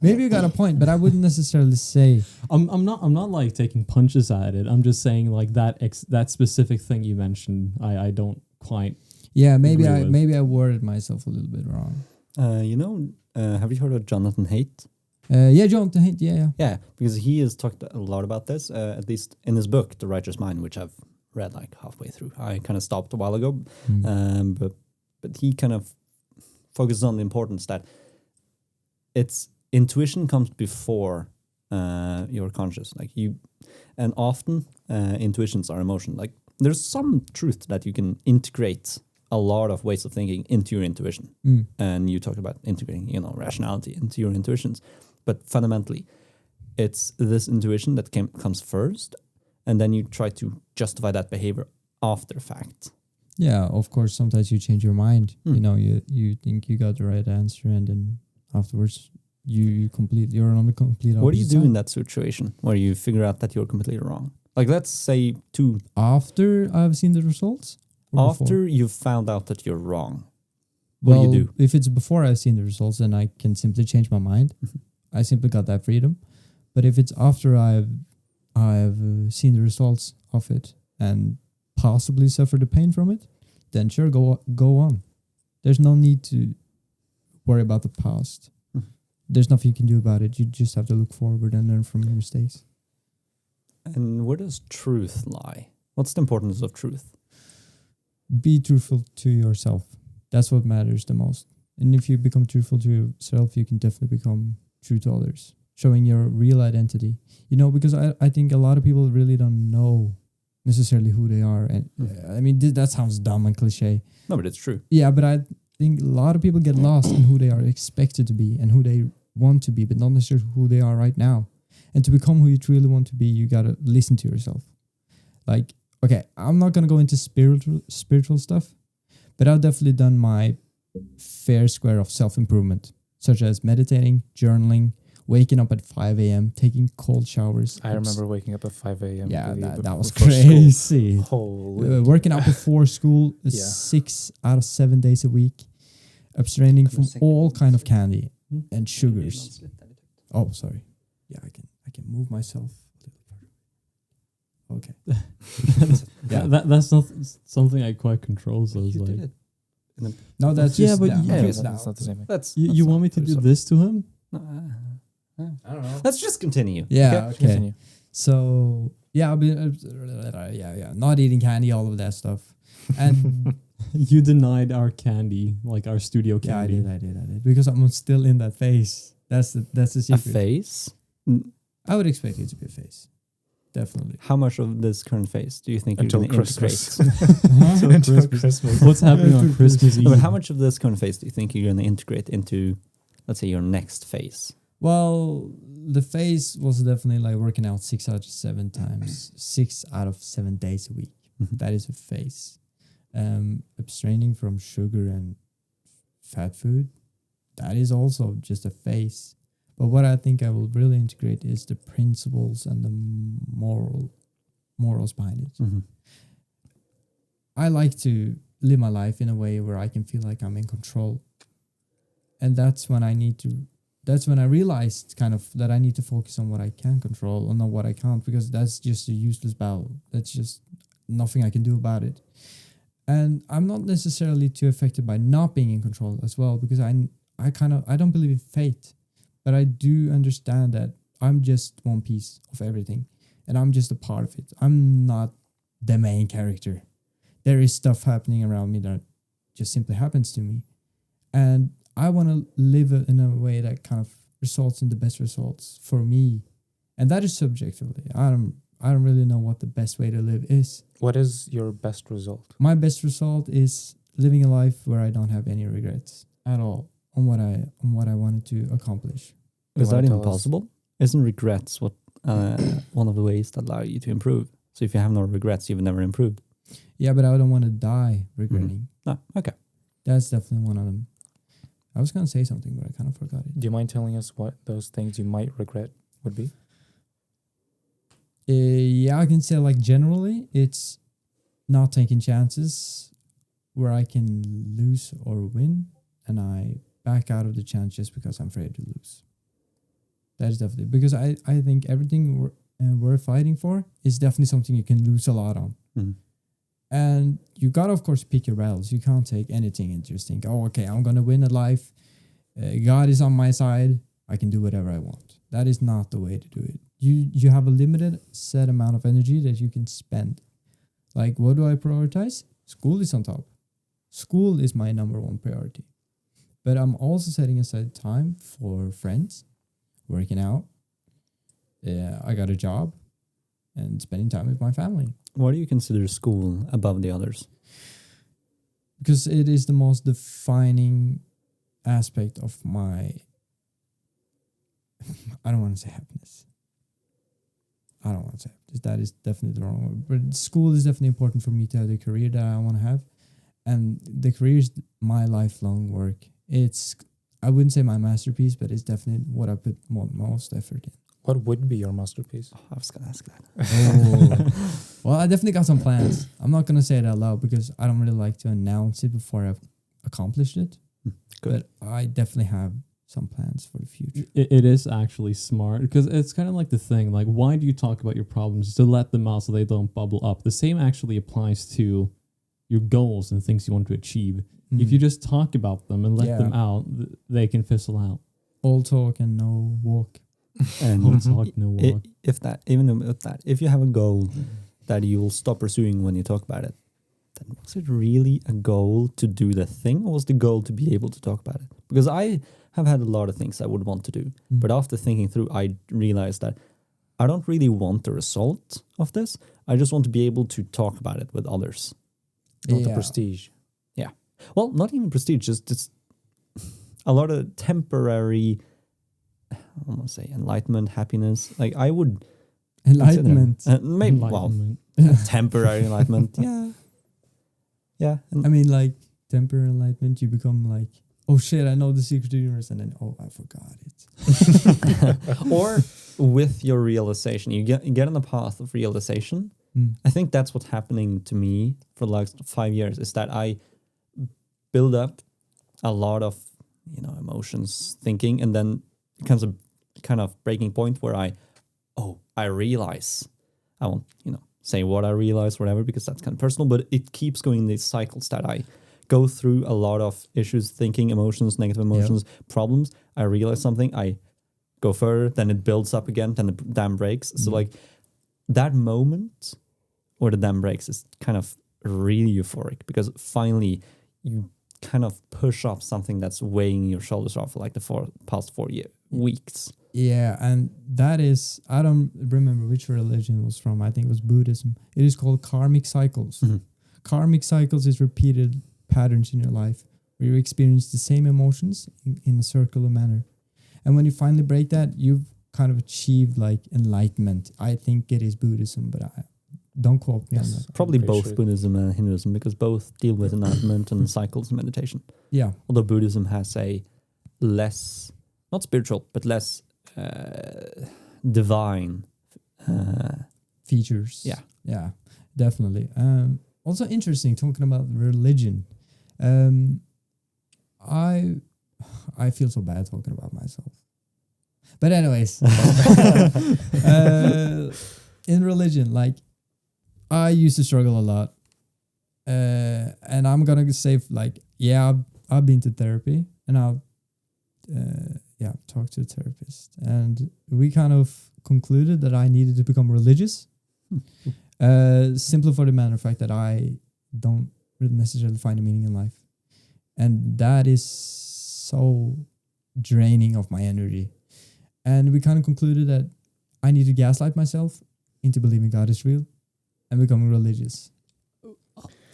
Maybe you got a point, but I wouldn't necessarily say. I'm not like taking punches at it. I'm just saying like that specific thing you mentioned. I don't quite. Yeah, maybe Agree with. maybe I worded myself a little bit wrong. You know, have you heard of Jonathan Haidt? Yeah, John, the hint. Yeah. Yeah, because he has talked a lot about this, at least in his book, The Righteous Mind, which I've read like halfway through. I kind of stopped a while ago, but he kind of focuses on the importance that it's intuition comes before your conscious. Like and often intuitions are emotion. Like there's some truth that you can integrate a lot of ways of thinking into your intuition, and you talked about integrating, rationality into your intuitions. But fundamentally, it's this intuition that comes first, and then you try to justify that behavior after the fact. Yeah, of course, sometimes you change your mind. You think you got the right answer, and then afterwards you're on the complete opposite What do you do side. in that situation where you figure out that you're completely wrong? Like, let's say After I've seen the results? Or before? after you've found out that you're wrong. What do you do? If it's before I've seen the results, then I can simply change my mind. I simply got that freedom. But if it's after I've seen the results of it and possibly suffer the pain from it, then sure, go on. There's no need to worry about the past. There's nothing you can do about it. You just have to look forward and learn from your mistakes. And where does truth lie? What's the importance of truth? Be truthful to yourself. That's what matters the most. And if you become truthful to yourself, you can definitely become true to others, showing your real identity. Because I think a lot of people really don't know necessarily who they are. And I mean, that sounds dumb and cliche. No, but it's true. Yeah, but I think a lot of people get lost in who they are expected to be and who they want to be, but not necessarily who they are right now. And to become who you truly want to be, you got to listen to yourself. Like, okay, I'm not going to go into spiritual stuff, but I've definitely done my fair square of self-improvement, such as meditating, journaling, waking up at 5 a.m., taking cold showers. I remember waking up at 5 a.m. Yeah, that was before crazy. Holy. Working out before school 6 out of 7 days a week, abstaining from all kind of candy and sugars. Oh, sorry. Yeah, I can move myself a little further. Okay. Yeah, that's not something I quite control. So it's like, no, that's yeah, just but That's not the same thing. you want me to do this to him? I don't know. Let's just continue. Yeah. Okay. Continue. So yeah, not eating candy, all of that stuff, and You denied our candy, like our studio yeah, I candy. did because I'm still in that phase. That's the A secret. phase? I would expect it to be a phase, definitely. How much of this current phase do you think Until you're going to Christmas. integrate? Until Christmas. What's happening on Christmas Eve? No, but how much of this current phase do you think you're going to integrate into, let's say, your next phase? Well, the phase was definitely like working out 6 out of 7 times, 6 out of 7 days a week. That is a phase. Abstaining from sugar and fat food, that is also just a phase. But what I think I will really integrate is the principles and the morals behind it. I like to live my life in a way where I can feel like I'm in control. And that's when I realized kind of that I need to focus on what I can control and not what I can't, because that's just a useless battle. That's just nothing I can do about it. And I'm not necessarily too affected by not being in control as well, because I don't believe in fate, but I do understand that I'm just one piece of everything and I'm just a part of it. I'm not the main character. There is stuff happening around me that just simply happens to me. And I want to live in a way that kind of results in the best results for me. And that is subjectively. I don't really know what the best way to live is. What is your best result? My best result is living a life where I don't have any regrets at all on what I wanted to accomplish. Is wanna that tell even us- possible? Isn't regrets what one of the ways that allow you to improve? So if you have no regrets, you've never improved. Yeah, but I don't want to die regretting. No, okay. That's definitely one of them. I was going to say something, but I kind of forgot it. Do you mind telling us what those things you might regret would be? Yeah, I can say like generally, it's not taking chances where I can lose or win, and I back out of the chance just because I'm afraid to lose. That is definitely, because I think everything we're fighting for is definitely something you can lose a lot on. And you got to, of course, pick your battles. You can't take anything and just think, oh, okay, I'm going to win at life. God is on my side. I can do whatever I want. That is not the way to do it. You have a limited set amount of energy that you can spend. Like, what do I prioritize? School is on top. School is my number one priority. But I'm also setting aside time for friends, working out. Yeah, I got a job and spending time with my family. Why do you consider school above the others? Because it is the most defining aspect of my, I don't want to say happiness. I don't want to say happiness. That is definitely the wrong word. But school is definitely important for me to have the career that I want to have. And the career is my lifelong work. It's, I wouldn't say my masterpiece, but it's definitely what I put most effort in. What would be your masterpiece? Oh, I was going to ask that. Oh. Well, I definitely got some plans. I'm not going to say it out loud because I don't really like to announce it before I've accomplished it. Good. But I definitely have some plans for the future. It is actually smart because it's kind of like the thing, like, why do you talk about your problems? To let them out so they don't bubble up. The same actually applies to your goals and things you want to achieve. If you just talk about them and let them out, they can fizzle out. All talk and no walk. And All talk, no walk. if you have a goal that you'll stop pursuing when you talk about it, then was it really a goal to do the thing, or was the goal to be able to talk about it? Because I have had a lot of things I would want to do, but after thinking through, I realized that I don't really want the result of this. I just want to be able to talk about it with others. Not the prestige. Yeah. Well, not even prestige, just a lot of temporary, I want to say enlightenment, happiness. Like I would Enlightenment. Maybe Enlightenment. well, temporary enlightenment. Yeah. I mean, like, temporary enlightenment, you become like, oh shit, I know the secret to the universe, and then, oh, I forgot it. Or with your realization, you get on the path of realization. I think that's what's happening to me for the last 5 years, is that I build up a lot of, emotions, thinking, and then it comes a kind of breaking point where I realize. I won't, say what I realize, whatever, because that's kind of personal, but it keeps going in these cycles that I go through a lot of issues, thinking, emotions, negative emotions, problems. I realize something, I go further, then it builds up again, then the dam breaks. So like that moment where the dam breaks is kind of really euphoric, because finally you kind of push off something that's weighing your shoulders off for like the past 4 weeks. Yeah, and that is, I don't remember which religion it was from. I think it was Buddhism. It is called karmic cycles. Karmic cycles is repeated patterns in your life where you experience the same emotions in a circular manner. And when you finally break that, you've kind of achieved like enlightenment. I think it is Buddhism, but don't quote me on that. Probably both sure. Buddhism and Hinduism, because both deal with enlightenment and cycles and meditation. Yeah. Although Buddhism has a less, not spiritual, but less divine features. Yeah. Yeah, definitely. Also interesting talking about religion. I feel so bad talking about myself. But anyways, in religion, like I used to struggle a lot. And I'm gonna say like, yeah, I've been to therapy and I've talked to a therapist, and we kind of concluded that I needed to become religious. Simply for the matter of fact that I don't really necessarily find a meaning in life. And that is so draining of my energy. And we kind of concluded that I need to gaslight myself into believing God is real and becoming religious.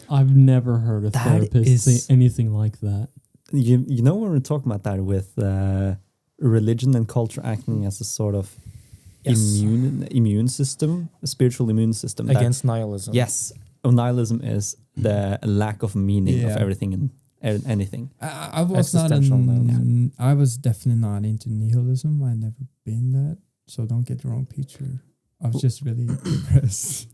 I've never heard a That therapist say anything like that. You know when we're talking about that with religion and culture acting as a sort of immune system, a spiritual immune system against nihilism. Yes, nihilism is the lack of meaning of everything and anything. I was not I was definitely not into nihilism. I've never been that, so don't get the wrong picture. I was just really depressed.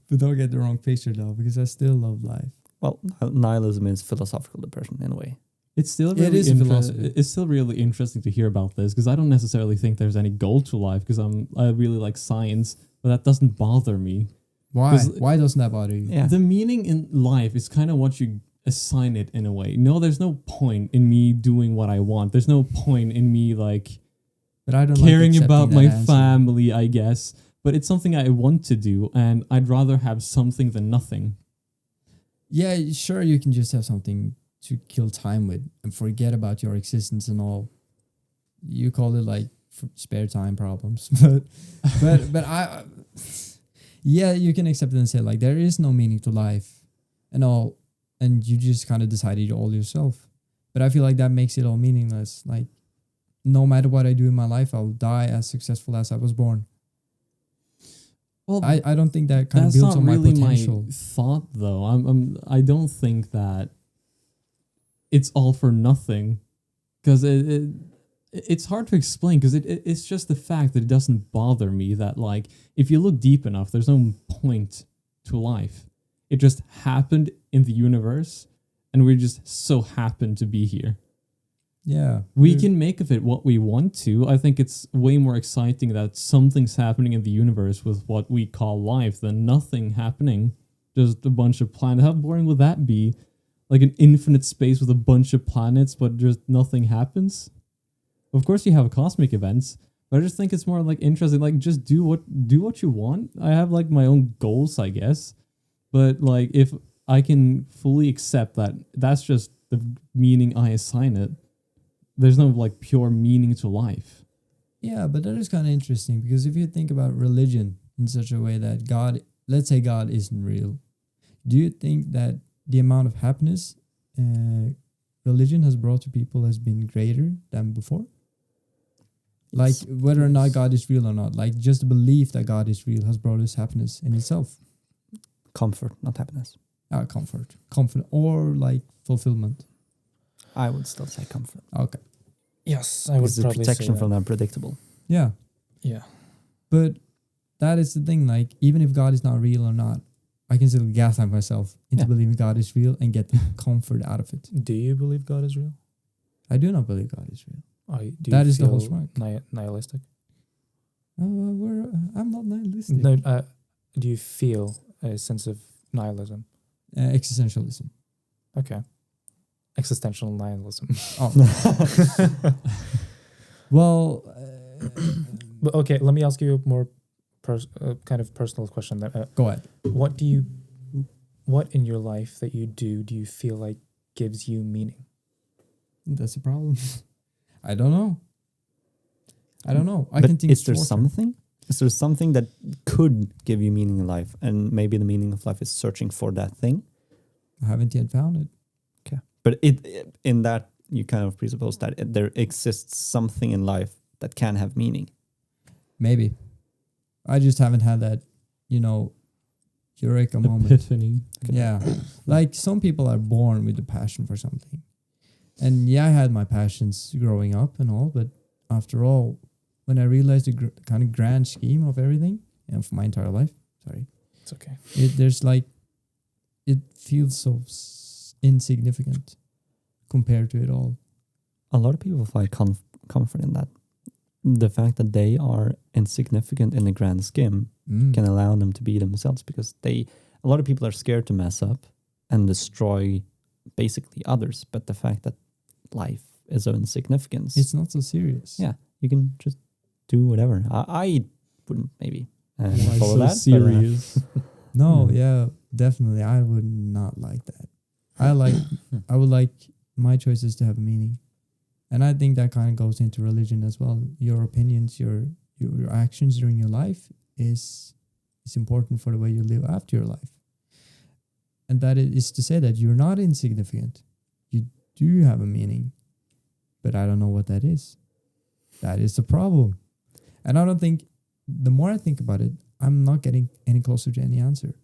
But don't get the wrong picture though, because I still love life. Well, nihilism is philosophical depression in a way. It's still really it's still really interesting to hear about this, because I don't necessarily think there's any goal to life, because I really like science, but that doesn't bother me. Why? Why doesn't that bother you? Yeah. The meaning in life is kind of what you assign it in a way. No, there's no point in me doing what I want. There's no point in me like But I don't caring like about accepting my that answer. family, I guess. But it's something I want to do, and I'd rather have something than nothing. Yeah, sure, you can just have something to kill time with and forget about your existence and all. You call it like spare time problems, but I, yeah, you can accept it and say like there is no meaning to life, and all, and you just kind of decided all yourself. But I feel like that makes it all meaningless. Like, no matter what I do in my life, I'll die as successful as I was born. Well, I don't think that kind of that's builds not on really my potential. my thought, though. I don't think that it's all for nothing, because it's hard to explain. Because it's just the fact that it doesn't bother me that, like, if you look deep enough, there's no point to life. It just happened in the universe, and we just so happen to be here. Yeah, We can make of it what we want to. I think it's way more exciting that something's happening in the universe with what we call life than nothing happening. Just a bunch of planets. How boring would that be? Like an infinite space with a bunch of planets, but just nothing happens? Of course you have cosmic events, but I just think it's more like interesting. Like, just do what you want. I have like my own goals, I guess. But like, if I can fully accept that that's just the meaning I assign it, there's no like pure meaning to life. Yeah, but that is kind of interesting because if you think about religion in such a way that God, let's say God isn't real, do you think that the amount of happiness religion has brought to people has been greater than before? Like whether or not God is real or not, like just the belief that God is real has brought us happiness in itself. Comfort, not happiness. Comfort, or like fulfillment. I would still say comfort. Okay. Yes, I would Because the probably say protection that. from the unpredictable. Yeah. Yeah. But that is the thing, like, even if God is not real or not, I can still gaslight myself into believing God is real and get the comfort out of it. Do you believe God is real? I do not believe God is real. Do That you is the whole feel spark. Nihilistic? I'm not nihilistic. No. Do you feel a sense of nihilism? Existentialism. Okay. Existential nihilism. Oh. Well, But okay, let me ask you a more kind of personal question. go ahead. What in your life that you do you feel like gives you meaning? That's a problem. I don't know. I But can think is there short-term. something? Is there something that could give you meaning in life? And maybe the meaning of life is searching for that thing? I haven't yet found it. Okay. But in that, you kind of presuppose that there exists something in life that can have meaning. Maybe. I just haven't had that, eureka moment. Epiphany. Yeah. Like some people are born with a passion for something. And yeah, I had my passions growing up and all, but after all, when I realized the kind of grand scheme of everything and for my entire life, It's okay. it feels so insignificant compared to it all. A lot of people find comfort in that. The fact that they are insignificant in the grand scheme can allow them to be themselves, because a lot of people are scared to mess up and destroy basically others. But the fact that life is of insignificance, It's not so serious. yeah, you can just do whatever. I wouldn't maybe Why follow so that. serious? No, yeah, definitely. I would not like that. I would like my choices to have meaning. And I think that kind of goes into religion as well. Your opinions, your actions during your life is important for the way you live after your life. And that is to say that you're not insignificant. You do have a meaning. But I don't know what that is. That is the problem. And I don't think, the more I think about it, I'm not getting any closer to any answer.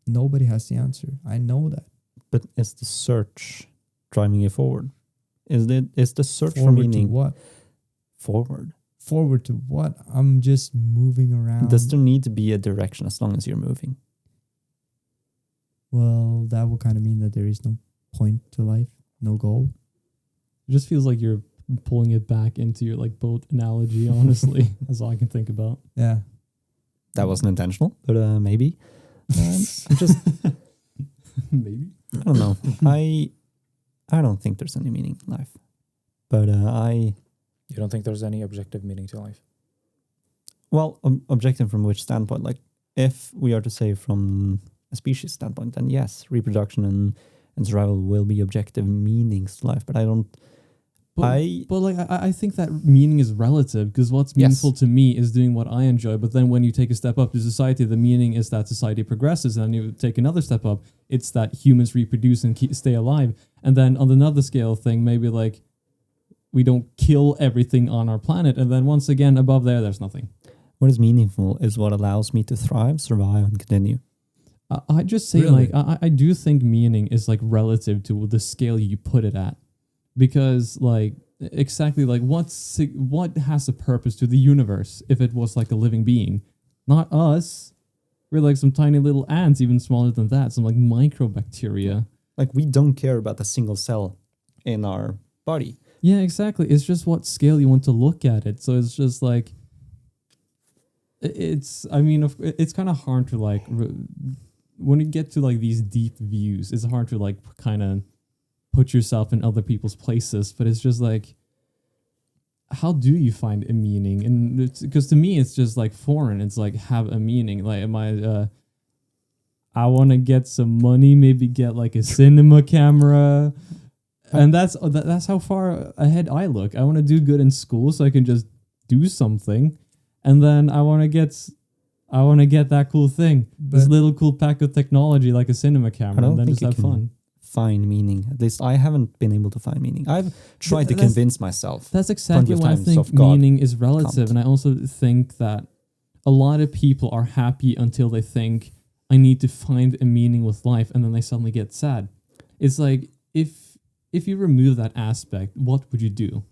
Nobody has the answer. I know that. But is the search driving you forward? Is the search for Forward meaning to what? forward? Forward to what? I'm just moving around. Does there need to be a direction as long as you're moving? Well, that would kind of mean that there is no point to life, no goal. It just feels like you're pulling it back into your like boat analogy, honestly. That's all I can think about. Yeah. That wasn't intentional, but maybe. Just Maybe. I don't know. I don't think there's any meaning in life. But You don't think there's any objective meaning to life? well, objective from which standpoint? Like, if we are to say from a species standpoint, then yes, reproduction and survival will be objective meanings to life. But I don't. But like I think that meaning is relative, because what's meaningful to me is doing what I enjoy. But then when you take a step up to society, the meaning is that society progresses, and then you take another step up, it's that humans reproduce and stay alive. And then on another scale thing, maybe like we don't kill everything on our planet, and then once again above there's nothing. What is meaningful is what allows me to thrive, survive, and continue. I just say Really? like I do think meaning is like relative to the scale you put it at. Because like exactly like what has a purpose to the universe if it was like a living being? Not us. We're like some tiny little ants, even smaller than that, some like microbacteria. Like, we don't care about a single cell in our body. Yeah, exactly. It's just what scale you want to look at it. So it's just like it's kind of hard to like when you get to like these deep views, it's hard to like kind of put yourself in other people's places, but it's just like, how do you find a meaning? And because to me, it's just like foreign. It's like, have a meaning. Like, I want to get some money, maybe get like a cinema camera. And that's how far ahead I look. I want to do good in school so I can just do something. And then I want to get that cool thing, this little cool pack of technology like a cinema camera, and then just have fun. Find meaning. At least I haven't been able to find meaning. I've tried to convince myself. That's exactly why I think meaning is relative. And I also think that a lot of people are happy until they think, I need to find a meaning with life, and then they suddenly get sad. It's like, if you remove that aspect, what would you do?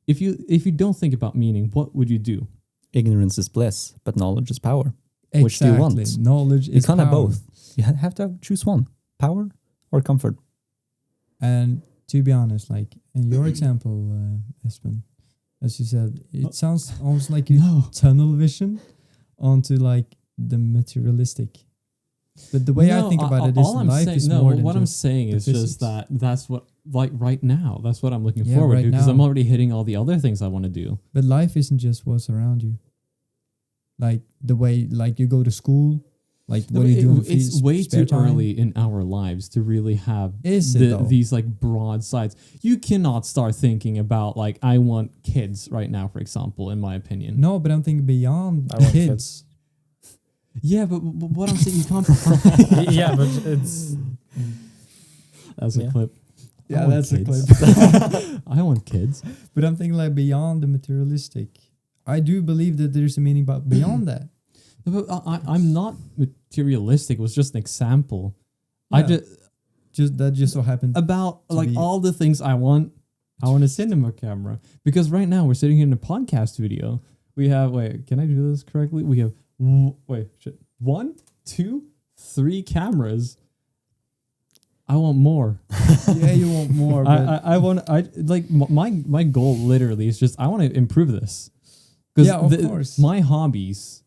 If you don't think about meaning, what would you do? Ignorance is bliss, but knowledge is power. Exactly. Which do you want? Knowledge is You can't power. have both. You have to choose one. Power or comfort. And to be honest, like in your example, Espen, as you said, it sounds almost like a tunnel vision onto like the materialistic. But the way I think about it is life is more than what I'm just saying is physics. just that's what, like right now, that's what I'm looking Yeah, forward right to, because I'm now. already hitting all the other things I want to do. But life isn't just what's around you. Like the way, like you go to school, like what do you do? It's way too early in our lives to really have these like broad sides. You cannot start thinking about like, I want kids right now, for example, in my opinion. No, but I'm thinking beyond I want kids. Yeah, but what I'm saying, you can't. Yeah, but it's That's a clip. Yeah, I want that's a kids. clip. I want kids. But I'm thinking like beyond the materialistic. I do believe that there's a meaning beyond that. But I'm not materialistic. It was just an example. Yeah. I just so happened about to like be- all the things I want. I want a cinema camera, because right now we're sitting here in a podcast studio. We have can I do this correctly? We have 1, 2, 3 cameras. I want more. Yeah, you want more. But My goal literally is just I want to improve this. Because yeah, of course. My hobbies,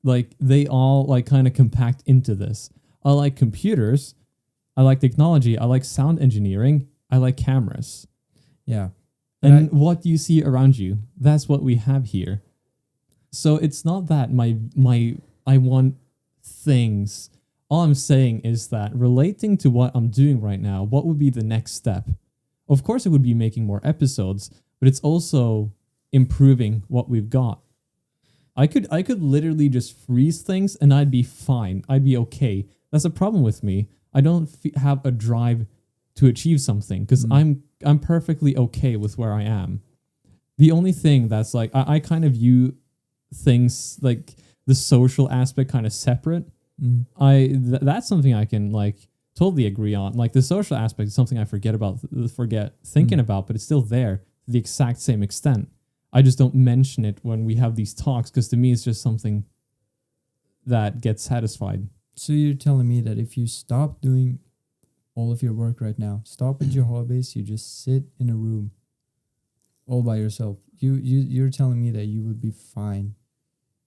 like they all like kind of compact into this. I like computers, I like technology, I like sound engineering, I like cameras. Yeah. And what you see around you, that's what we have here. So it's not that I want things. All I'm saying is that relating to what I'm doing right now, what would be the next step? Of course, it would be making more episodes, but it's also improving what we've got. I could literally just freeze things and I'd be fine. I'd be okay. That's a problem with me. I don't have a drive to achieve something because I'm perfectly okay with where I am. The only thing that's like I kind of view things like the social aspect kind of separate. That's something I can like totally agree on. Like the social aspect is something I forget thinking about, but it's still there to the exact same extent. I just don't mention it when we have these talks because to me it's just something that gets satisfied. So you're telling me that if you stop doing all of your work right now, stop with your hobbies, you just sit in a room all by yourself. You're telling me that you would be fine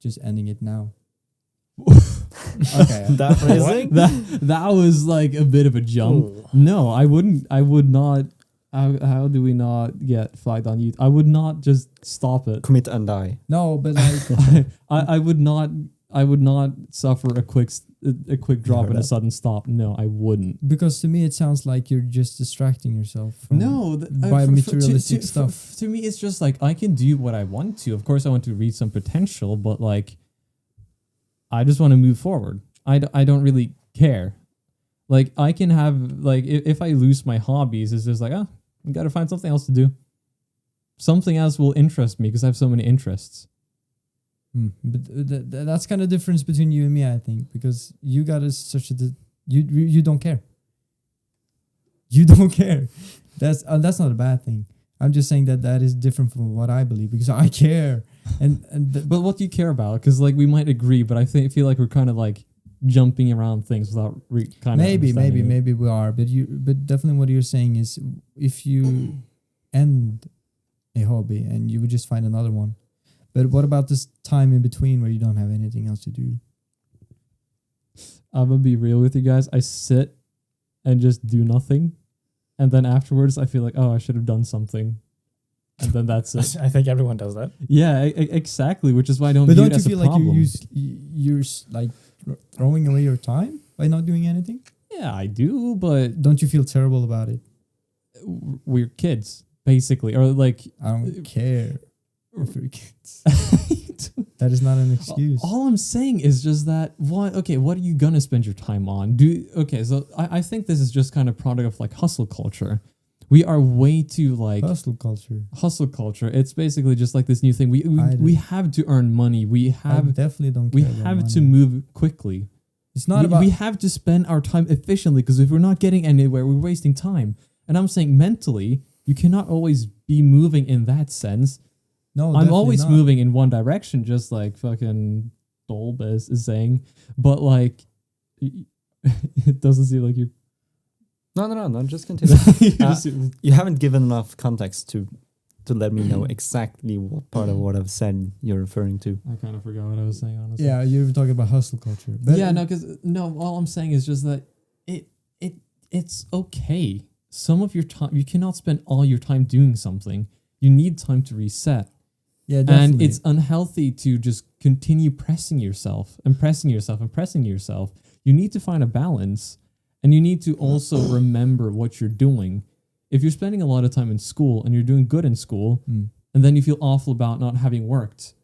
just ending it now. Okay. That phrasing? that was like a bit of a jump. Ooh. No, I wouldn't. I would not. How do we not get flagged on YouTube? I would not just stop it. Commit and die. No, but like I would not suffer a quick drop heard and a that. sudden stop. No, I wouldn't. because to me it sounds like you're just distracting yourself from by materialistic stuff. To me, it's just like I can do what I want to. Of course, I want to reach some potential, but like, I just want to move forward. I don't really care. Like, I can have, like, if I lose my hobbies, it's just like, I got to find something else to do. Something else will interest me because I have so many interests. But that's kind of difference between you and me, I think, because you got you don't care. You don't care. That's not a bad thing. I'm just saying that is different from what I believe because I care. But what do you care about? Because like we might agree, but I feel like we're kind of like jumping around things without kind of maybe we are. But definitely what you're saying is if you end a hobby and you would just find another one. But what about this time in between where you don't have anything else to do? I'm gonna be real with you guys. I sit and just do nothing, and then afterwards I feel like, oh, I should have done something, and then that's it. I think everyone does that. Yeah, exactly. Which is why I don't. But view don't it you as a feel like problem. you're like throwing away your time by not doing anything? Yeah, I do, but Don't you feel terrible about it? we're kids, basically, or like. I don't care if we're kids. That is not an excuse. All I'm saying is just that what are you gonna spend your time on? So I think this is just kind of product of like hustle culture. We are way too like Hustle culture. It's basically just like this new thing. We have to earn money. I definitely don't care. We about have money. to move quickly. It's not about. We have to spend our time efficiently because if we're not getting anywhere, we're wasting time. And I'm saying mentally, you cannot always be moving in that sense. No, I'm definitely always not. moving in one direction, just like fucking Dolb is saying. But like, it doesn't seem like you. No, just continue. Just- You haven't given enough context to let me know exactly what part of what I've said you're referring to. I kind of forgot what I was saying, honestly. Yeah, you're talking about hustle culture. But All I'm saying is just that it's okay. Some of your time, you cannot spend all your time doing something. You need time to reset. Yeah, definitely. And it's unhealthy to just continue pressing yourself. You need to find a balance, and you need to also remember what you're doing. If you're spending a lot of time in school and you're doing good in school, and then you feel awful about not having worked,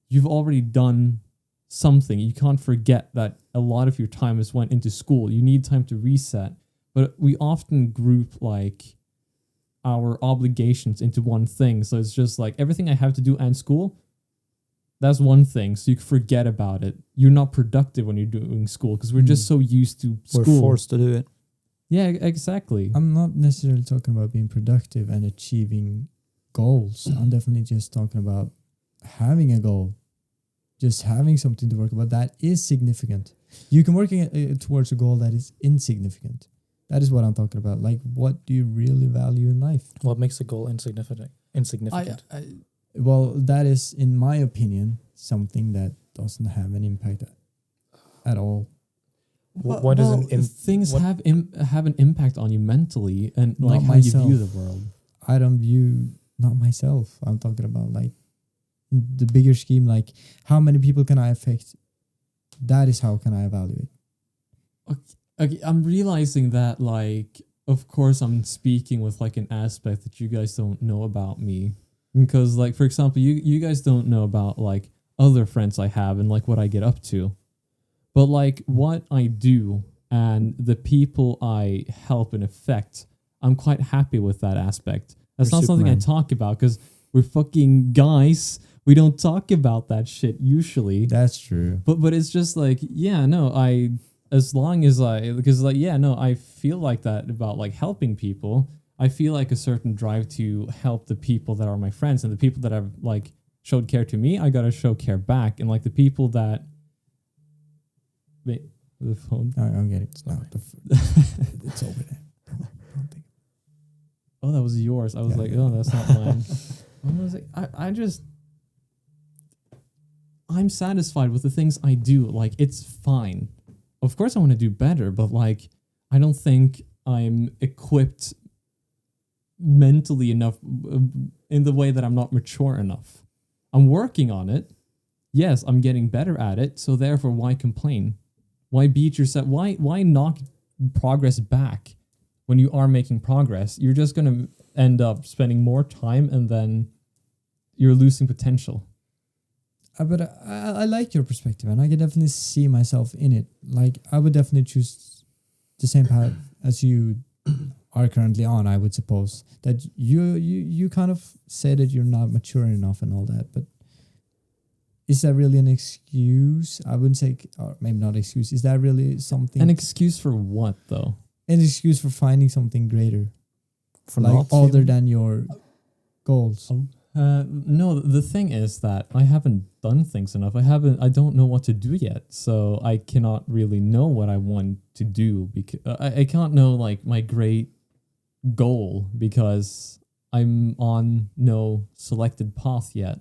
you've already done something. You can't forget that a lot of your time has went into school. You need time to reset. But we often group like our obligations into one thing. So it's just like everything I have to do and school, that's one thing. So you forget about it. You're not productive when you're doing school because we're just so used to school. We're forced to do it. Yeah, exactly. I'm not necessarily talking about being productive and achieving goals. I'm definitely just talking about having a goal. Just having something to work about. That is significant. You can work towards a goal that is insignificant. That is what I'm talking about. Like, what do you really value in life? What makes a goal insignificant? Well, that is, in my opinion, something that doesn't have an impact at all. What is things have an impact on you mentally and like Not how myself. you view the world. I don't view, not myself. I'm talking about like in the bigger scheme, like how many people can I affect? That is how can I evaluate. Okay, I'm realizing that, like, of course, I'm speaking with like an aspect that you guys don't know about me, because, like, for example, you guys don't know about like other friends I have and like what I get up to, but like what I do and the people I help and affect, I'm quite happy with that aspect. That's You're not something I Superman. talk about because we're fucking guys. We don't talk about that shit usually. That's true. But it's just like, yeah, no, as long as I feel like that about like helping people. I feel like a certain drive to help the people that are my friends, and the people that have like showed care to me, I gotta show care back. And like the people that wait, the phone. I'm getting it. It's over there. Don't think. Oh, that was yours. I was Yeah, like, yeah. oh, that's not mine. I was like, I'm satisfied with the things I do. Like, it's fine. Of course I want to do better, but like, I don't think I'm equipped mentally enough in the way that I'm not mature enough. I'm working on it. Yes, I'm getting better at it. So therefore, why complain? Why beat yourself? Why knock progress back when you are making progress? You're just going to end up spending more time and then you're losing potential. But I like your perspective, and I can definitely see myself in it. Like, I would definitely choose the same path as you are currently on, I would suppose. That you kind of say that you're not mature enough and all that, but is that really an excuse? I wouldn't say, or maybe not excuse. Is that really something? An excuse for what, though? An excuse for finding something greater, For like not other feeling- than your goals. No, the thing is that I haven't done things enough. I don't know what to do yet. So I cannot really know what I want to do because I can't know like my great goal because I'm on no selected path yet.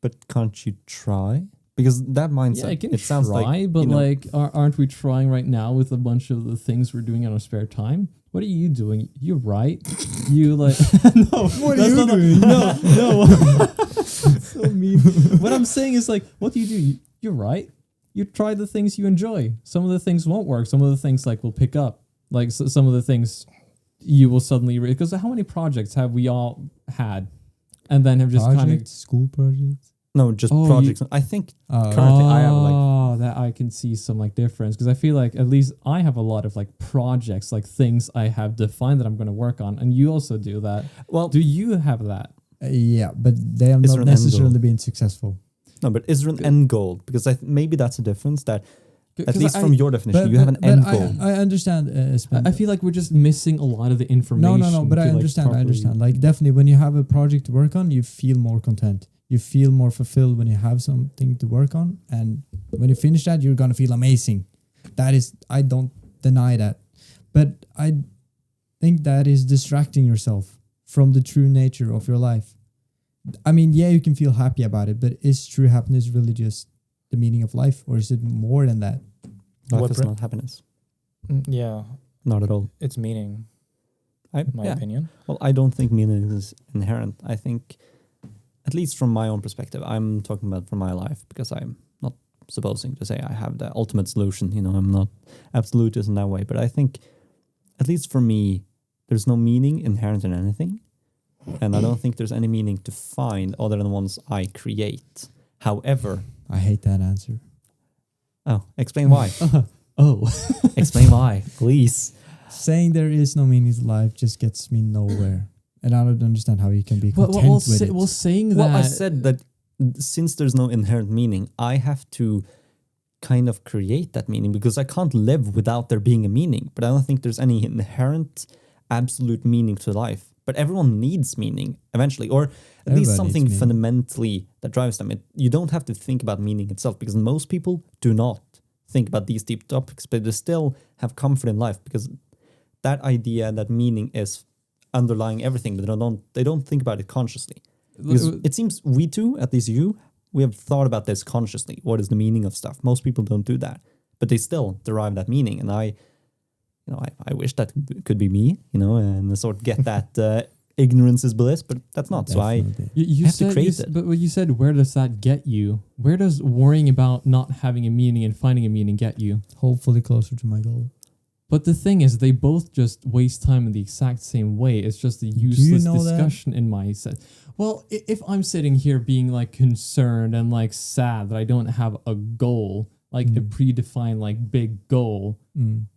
But can't you try? Because that mindset, Yeah, I can it sounds try, like, but you know, like, aren't we trying right now with a bunch of the things we're doing in our spare time? What are you doing? You're right. You like no. What are that's you not- doing? No. So mean. What I'm saying is like, what do? You're right. You try the things you enjoy. Some of the things won't work. Some of the things like will pick up. Like some of the things you will suddenly because how many projects have we all had, and then have just kind of Projects, school projects. no, just Oh, projects. I think Currently, currently I have like, that I can see some like difference because I feel like at least I have a lot of like projects, like things I have defined that I'm going to work on, and you also do that. well, Do you have that? yeah, but they have Is not there an end necessarily goal? been successful. no, but is there an Good. end goal? Because maybe that's a difference that, at 'Cause least I- from your definition, you have an end goal. I understand. Sven. I feel like we're just missing a lot of the information. No, but to, I like, understand. I properly- understand. Like, definitely, when you have a project to work on, you feel more content. You feel more fulfilled when you have something to work on, and when you finish that, you're gonna feel amazing. That is, I don't deny that, but I think that is distracting yourself from the true nature of your life. I mean, yeah, you can feel happy about it, but is true happiness really just the meaning of life, or is it more than that? Life What is bri- not happiness. Yeah, Not at all. it's meaning, in my opinion. Well, I don't think meaning is inherent. I think, at least from my own perspective, I'm talking about from my life because I'm not supposing to say I have the ultimate solution. You know, I'm not absolutist in that way. But I think, at least for me, there's no meaning inherent in anything. And I don't think there's any meaning to find other than the ones I create. However, I hate that answer. explain why. Oh, Explain why, please. Saying there is no meaning to life just gets me nowhere. And I don't understand how you can be content with it. saying that. Well, I said that since there's no inherent meaning, I have to kind of create that meaning because I can't live without there being a meaning. But I don't think there's any inherent absolute meaning to life. But everyone needs meaning eventually, or at Everybody least needs something meaning. fundamentally that drives them. You don't have to think about meaning itself because most people do not think about these deep topics, but they still have comfort in life because that idea, that meaning is underlying everything, but they don't think about it consciously. Because it seems we too, at least you, we have thought about this consciously. What is the meaning of stuff? Most people don't do that, but they still derive that meaning. And I wish that could be me, and sort of get that ignorance is bliss, but that's not. Definitely. You have to said, create it. But what you said, where does that get you? Where does worrying about not having a meaning and finding a meaning get you? Hopefully closer to my goal. But the thing is, they both just waste time in the exact same way. It's just a useless know that? discussion in my set. Well, if I'm sitting here being like concerned and like sad that I don't have a goal, like a predefined like big goal,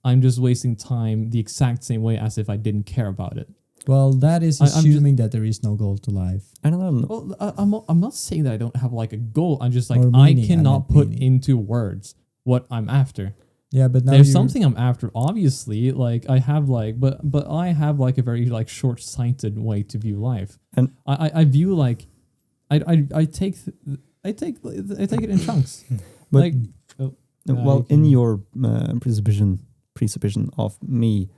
I'm just wasting time the exact same way as if I didn't care about it. Well, that is I'm just- assuming that there is no goal to life. I don't know. Well, I'm not saying that I don't have like a goal. I'm just like, Or I meaning, I cannot meant put meaning. into words what I'm after. Yeah, but now There's you- something I'm after, obviously. Like I have like, but I have like a very like short-sighted way to view life. And- I view like, I take it in chunks. But like, well, in your presupposition of me,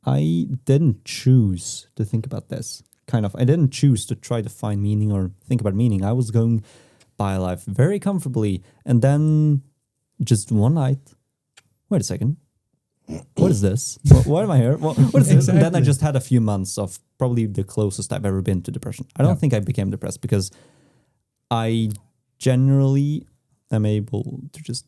I didn't choose to think about this. Kind of, I didn't choose to try to find meaning or think about meaning. I was going by life very comfortably, and then just one night. Wait a second. What what is this? Why am I here? What is this? And then I Exactly. just had a few months of probably the closest I've ever been to depression. I don't think I became depressed because I generally am able to just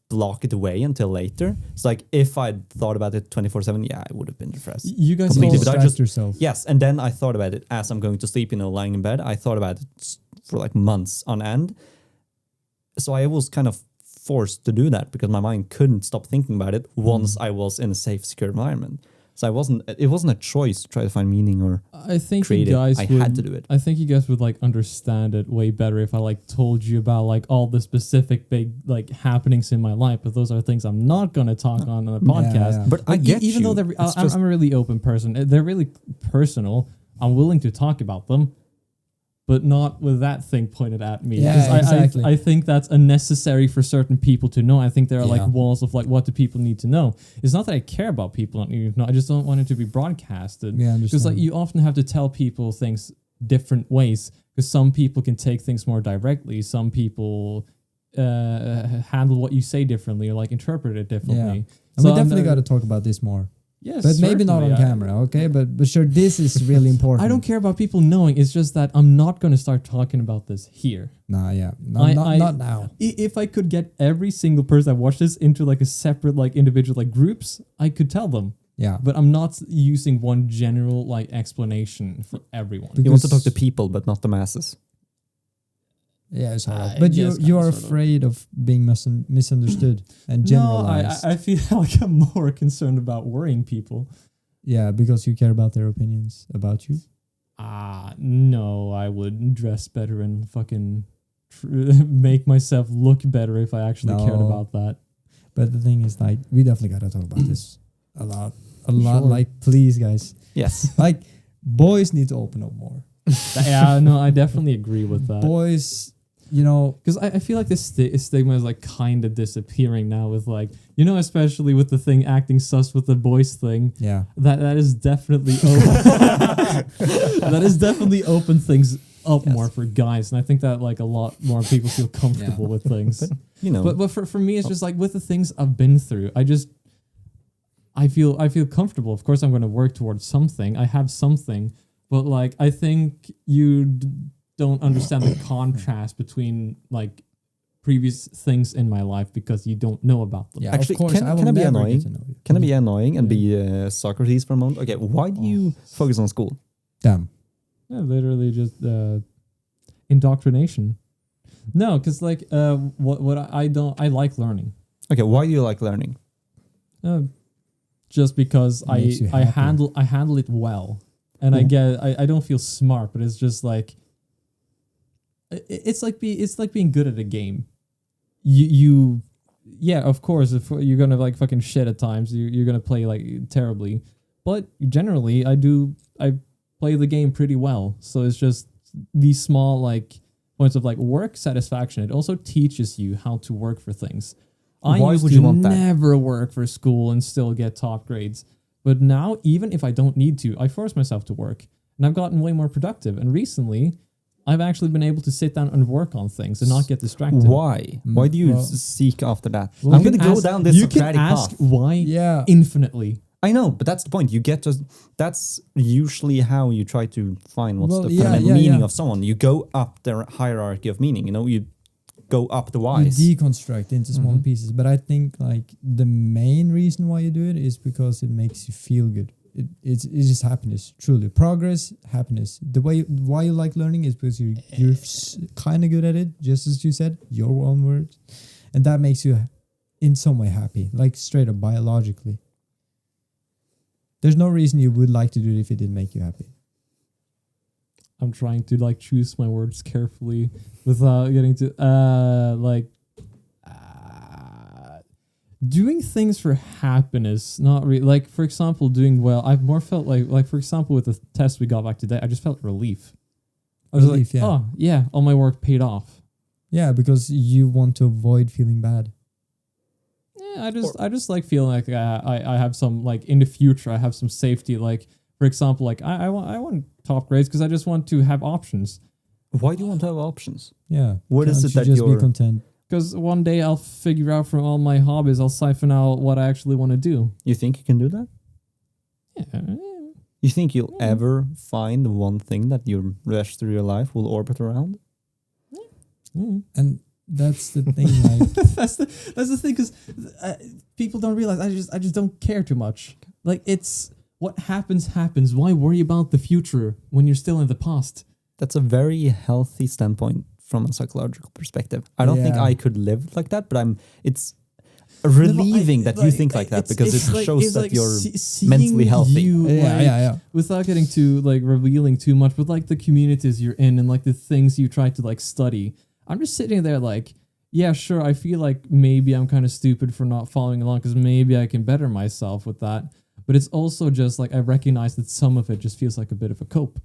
block it away until later. It's like if I'd thought about it 24/7, yeah, I would have been depressed. You guys Completely, all, but I Distract just- yourself. Yes, and then I thought about it as I'm going to sleep, lying in bed. I thought about it for like months on end. So I was kind of forced to do that because my mind couldn't stop thinking about it once I was in a safe, secure environment. So it wasn't a choice to try to find meaning or I think you create it. guys I would, had to do it. I think you guys would like understand it way better if I like told you about like all the specific big like happenings in my life. But those are things I'm not gonna talk on a podcast. yeah. But I Like, get even you. though they're, It's I'm, just- I'm a really open person. They're really personal. I'm willing to talk about them, but not with that thing pointed at me. Yeah, 'Cause exactly. I think that's unnecessary for certain people to know. I think there are Yeah. like walls of like what do people need to know. It's not that I care about people not needing to know. I just don't want it to be broadcasted. Yeah, I Because like understand. you often have to tell people things different ways. Because some people can take things more directly. Some people handle what you say differently or like interpret it differently. And we definitely got to talk about this more. Yes, But maybe not on certainly. camera, okay? But sure, this is really important. I don't care about people knowing. It's just that I'm not going to start talking about this here. Nah, yeah. I- Not now. If I could get every single person that watched this into like a separate like individual like groups, I could tell them. Yeah. But I'm not using one general like explanation for everyone. You want to talk because- to people, but not the masses. Yeah, it's hard. I But guess you kinda, are sort of. afraid of being misunderstood and No, generalized. I feel like I'm more concerned about worrying people. Yeah, because you care about their opinions about you. No, I would dress better and fucking make myself look better if I actually cared No. about that. But the thing is, like, we definitely got to talk about this a lot. Sure. Like, please, guys. Yes. Like, boys need to open up more. Yeah, no, I definitely agree with that. Boys, you know, Because I feel like this stigma is like kind of disappearing now with like, you know, especially with the thing acting sus with the boys thing. yeah. That is definitely that is definitely open things up Yes. more for guys. And I think that like a lot more people feel comfortable with things. You know. But for me, it's just like with the things I've been through, I feel comfortable. Of course, I'm going to work towards something. I have something, but like I think you don't understand the contrast between like previous things in my life because you don't know about them. Yeah, Actually, of course, can I will I be never annoying? get to know you. Can I be annoying and be Socrates for a moment? Okay, why do you focus on school? Damn. Yeah, literally just indoctrination. No, because like what I like learning. Okay, why do you like learning? Just because Makes you I happy. handle it well, and I don't feel smart, but it's just like it's like being good at a game. You yeah, of course, if you're gonna like fucking shit at times, you're gonna play like terribly, but generally I play the game pretty well. So it's just these small like points of like work satisfaction. It also teaches you how to work for things. I Why used would to you want that? never work for school and still get top grades. But now, even if I don't need to, I force myself to work. And I've gotten way more productive. And recently, I've actually been able to sit down and work on things and not get distracted. Why? Why do you well- seek after that? Well, I'm you going to can go ask- down this You can Socratic ask path. why Yeah. infinitely. I know, but that's the point. You get to. That's usually how you try to find what's Well, the yeah, fundamental yeah, meaning yeah. of someone. You go up the hierarchy of meaning. You know, you go up the You whys. deconstruct into small Mhm. pieces. But I think like the main reason why you do it is because it makes you feel good. It's just happiness, truly. Progress, happiness. The way why you like learning is because you're kind of good at it, just as you said, your own words, and that makes you in some way happy, like straight up biologically. There's no reason you would like to do it if it didn't make you happy. I'm trying to like choose my words carefully without getting to doing things for happiness, not really. Like for example, doing well. I've more felt like for example with the test we got back today, I just felt relief. I was Relief, like, yeah. oh yeah, all my work paid off. Yeah, because you want to avoid feeling bad. Yeah, I just like feeling like I have some like in the future I have some safety. Like for example, like I want top grades because I just want to have options. Why do you want to have options? Yeah. What is Can't it you that just you're- be content? Because one day I'll figure out from all my hobbies, I'll siphon out what I actually want to do. You think you can do that? Yeah. You think you'll ever find one thing that your rest of your life will orbit around? And that's the thing. Like, that's the thing, because people don't realize I just don't care too much. Like, it's what happens. Why worry about the future when you're still in the past? That's a very healthy standpoint from a psychological perspective. I don't think Yeah. I could live like that, but it's relieving that you think like that, because it shows that you're mentally healthy. yeah. Without getting too like revealing too much, but like the communities you're in and like the things you try to like study. I'm just sitting there like, yeah, sure, I feel like maybe I'm kind of stupid for not following along, because maybe I can better myself with that. But it's also just like I recognize that some of it just feels like a bit of a cope.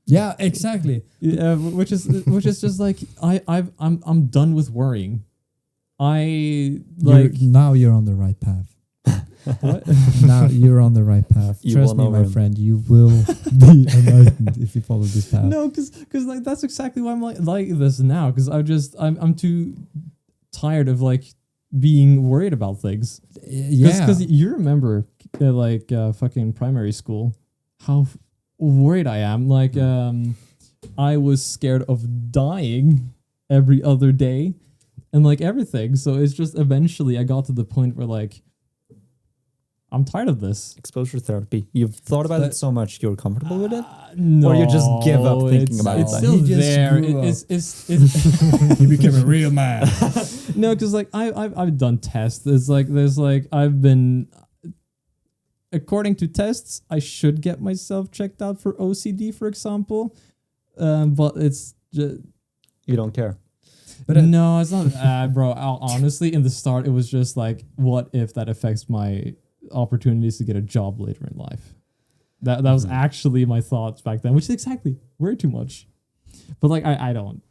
Yeah, exactly. Yeah, which is just like I'm done with worrying. Now you're on the right path. What? Now you're on the right path. You Trust won me, over my him. friend. You will be enlightened if you follow this path. No, because like that's exactly why I'm like this now. Because I'm too tired of like being worried about things. Yeah. Because you remember fucking primary school, how worried I am. Like I was scared of dying every other day, and like everything. So it's just eventually I got to the point where like I'm tired of this. Exposure therapy. You've thought about it so much, you're comfortable with it? No, Or you just give up thinking about it's it? still He just there. grew up. It's You became a real man. no, because like I've done tests. There's like I've been, according to tests, I should get myself checked out for OCD, for example. But it's just You don't care. But no, it's not. Bro, honestly, in the start, it was just like, what if that affects my opportunities to get a job later in life? That was actually my thoughts back then, which is exactly way too much. But like I don't.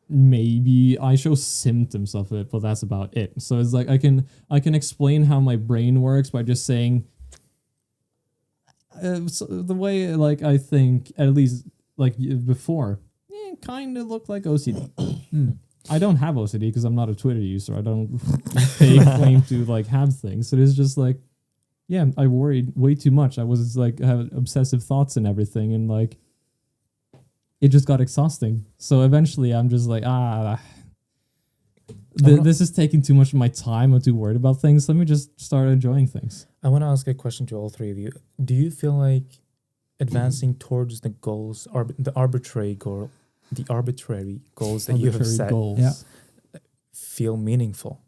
Maybe I show symptoms of it, but that's about it. So it's like I can explain how my brain works by just saying so the way like I think, at least like before, kind of looked like OCD. I don't have OCD because I'm not a Twitter user. I don't claim to like have things. So it's just like, yeah, I worried way too much. I was like have obsessive thoughts and everything, and like it just got exhausting. So eventually, I'm just like, this is taking too much of my time. I'm too worried about things. Let me just start enjoying things. I want to ask a question to all three of you. Do you feel like advancing towards the goals, the arbitrary goals that you have set, goals. Yeah. feel meaningful?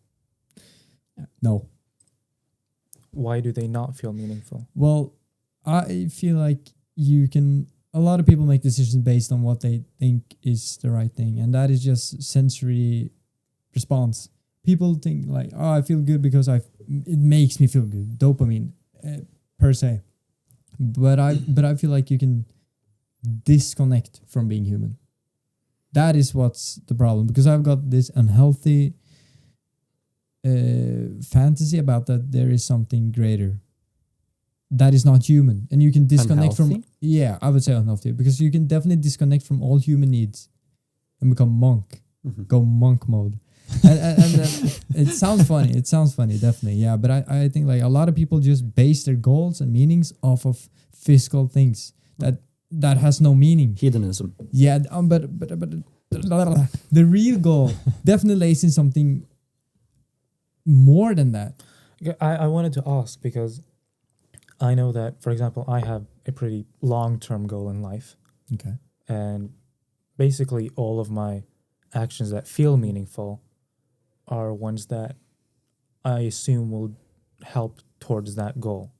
No. Why do they not feel meaningful? Well, I feel like a lot of people make decisions based on what they think is the right thing. And that is just sensory response. People think like, oh, I feel good because it makes me feel good. Dopamine per se. But I feel like you can disconnect from being human. That is what's the problem, because I've got this unhealthy fantasy about that there is something greater that is not human, and you can disconnect Unhealthy? from. Yeah, I would say unhealthy, because you can definitely disconnect from all human needs and become monk, go monk mode. and it sounds funny. It sounds funny, definitely. Yeah, but I think like a lot of people just base their goals and meanings off of physical things that has no meaning. Hedonism. Yeah, but the real goal definitely lays in something more than that. I wanted to ask because I know that, for example, I have a pretty long-term goal in life. Okay. And basically all of my actions that feel meaningful are ones that I assume will help towards that goal,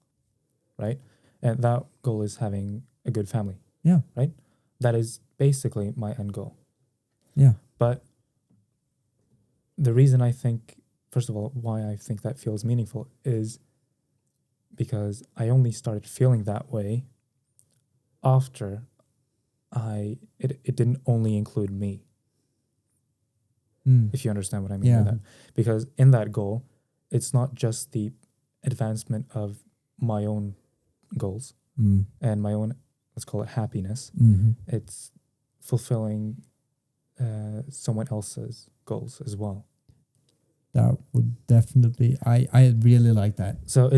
right? And that goal is having a good family. Yeah. Right? That is basically my end goal. Yeah. But the reason I think, first of all, why I think that feels meaningful is because I only started feeling that way after it didn't only include me, if you understand what I mean by that. Because in that goal, it's not just the advancement of my own goals and my own, let's call it happiness. It's fulfilling someone else's goals as well. That would definitely. I really like that. So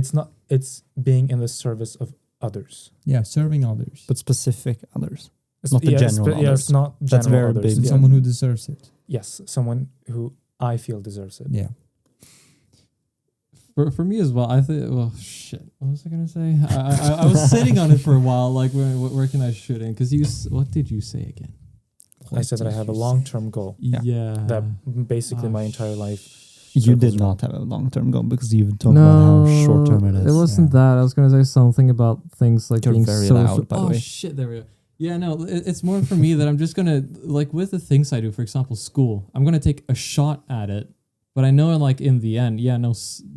it's being in the service of others. Yeah, serving others. But specific others. It's not the general Yeah, others. it's not general That's very others. big. Yeah. Someone who deserves it. Yes, someone who I feel deserves it. Yeah. For me as well, I think. Well, shit. What was I gonna say? I was sitting on it for a while. Like, where can I shoot in? Because what did you say again? I said that I have a long-term goal. Yeah. That basically my entire life. You did circles not around. have a long-term goal because you've talked about how short-term it is. It wasn't that. I was gonna say something about things like You're being very social. loud, by the way. Shit! There we go. Yeah, no, it's more for me that I'm just gonna like with the things I do. For example, school. I'm gonna take a shot at it, but I know like in the end,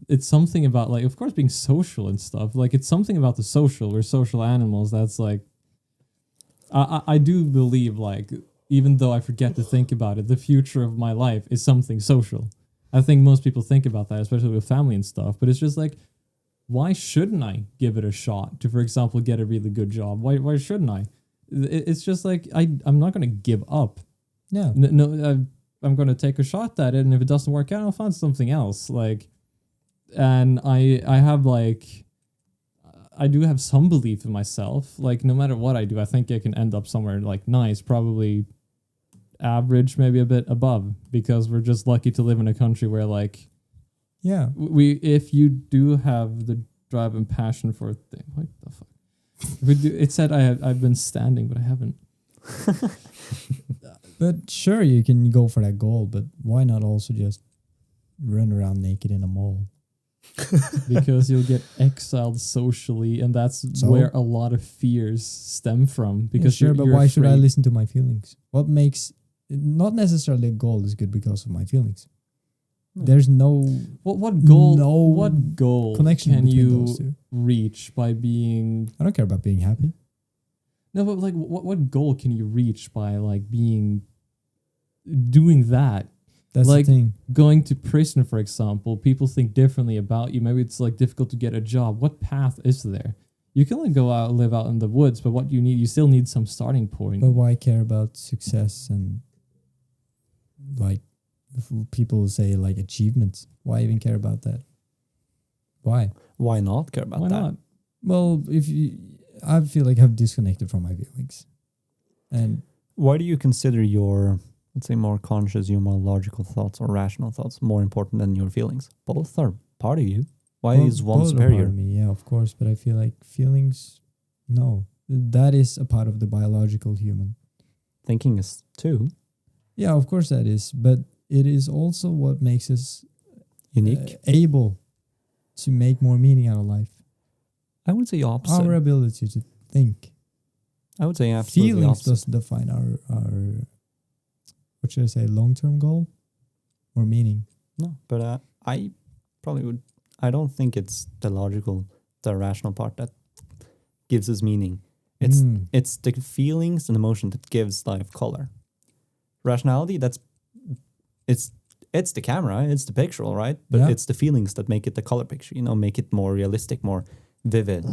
it's something about like, of course, being social and stuff. Like it's something about the social. We're social animals. That's like, I do believe like, even though I forget to think about it, the future of my life is something social. I think most people think about that, especially with family and stuff. But it's just like, why shouldn't I give it a shot to, for example, get a really good job? Why shouldn't I? It's just like I'm not going to give up. Yeah. I'm going to take a shot at it, and if it doesn't work out, I'll find something else. Like, and I have like, I do have some belief in myself. Like, no matter what I do, I think I can end up somewhere like nice, probably average, maybe a bit above, because we're just lucky to live in a country where like, Yeah. if you do have the drive and passion for a thing, what the fuck? It said I've been standing, but I haven't. But sure, you can go for that goal, but why not also just run around naked in a mall? Because you'll get exiled socially, and that's So? where a lot of fears stem from. Because Yeah, sure, but you're why should I afraid. listen to my feelings? What makes not necessarily a goal is good because of my feelings. No. There's no What goal? No what goal connection can between you those two. reach by being? I don't care about being happy. No, but like, what goal can you reach by like doing that? That's Like- the thing. Going to prison, for example, people think differently about you. Maybe it's like difficult to get a job. What path is there? You can like go out, live out in the woods, but what you still need some starting point. But why care about success and like people say like achievements? Why even care about that? Why? Why not care about Why that? not? Well, I feel like I've disconnected from my feelings, and Why do you consider your, let's say, more conscious, your more logical thoughts or rational thoughts more important than your feelings? Both are part of you. Why well, is one both are part superior? of me, yeah, of course. But I feel like feelings, no, that is a part of the biological human. Thinking is too Yeah, of course that is, but it is also what makes us unique. able to make more meaning out of life. I would say opposite. Our ability to think. I would say absolutely Feelings opposite. doesn't define our what should I say, long-term goal or meaning. No, but I probably would. I don't think it's the logical, the rational part that gives us meaning. It's the feelings and emotion that gives life color. Rationality, it's the camera, it's the picture, all right? But Yeah. it's the feelings that make it the color picture, make it more realistic, more vivid.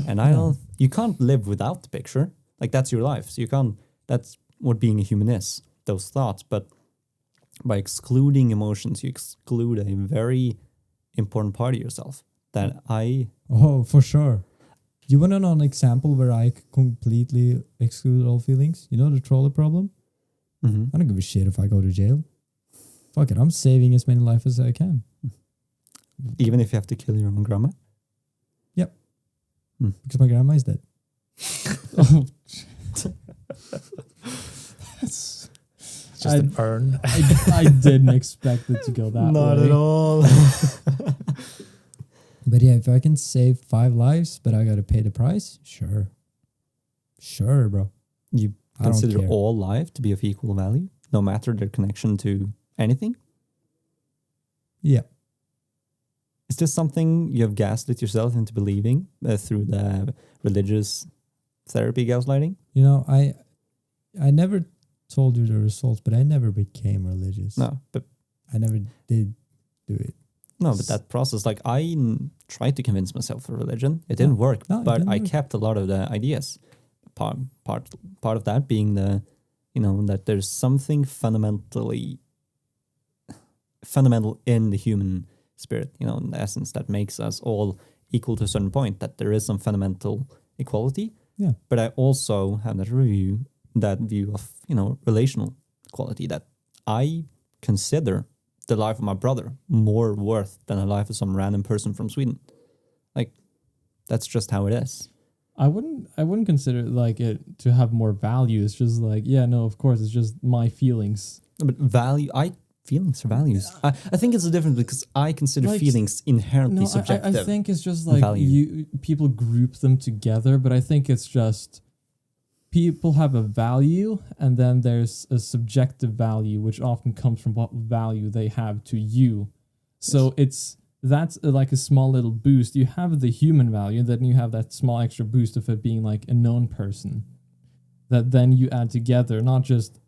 And you can't live without the picture. Like that's your life. So that's what being a human is, those thoughts. But by excluding emotions, you exclude a very important part of yourself that Oh, for sure. You want to know an example where I completely exclude all feelings? You know the trolley problem? Mhm. I don't give a shit if I go to jail. Fuck it, I'm saving as many lives as I can. Even if you have to kill your own grandma. Because my grandma is dead. Oh, It's just an urn. I didn't expect it to go that way. all. But yeah, if I can save 5 lives, but I gotta pay the price, sure. Sure, bro. You I don't consider care. all life to be of equal value, no matter their connection to anything? Yeah. Is this something you have gaslit yourself into believing through the religious therapy gaslighting? You know, I never told you the results, but I never became religious. No, but I never did do it. that process, like tried to convince myself of religion. It didn't work, No, it but didn't I work. kept a lot of the ideas. Part of that being that there's something fundamentally fundamental in the human spirit, you know, in the essence that makes us all equal to a certain point, that there is some fundamental equality. Yeah. But I also have that view of, you know, relational equality, that I consider the life of my brother more worth than the life of some random person from Sweden. Like, that's just how it is. I wouldn't consider like it to have more value. It's just like, yeah, no, of course, it's just my feelings. But feelings are values. I think it's a difference because I consider Like, feelings inherently subjective. I think it's just like value. people group them together, but I think it's just people have a value, and then there's a subjective value, which often comes from what value they have to you. So that's like a small little boost. You have the human value, then you have that small extra boost of it being like a known person that then you add together, not just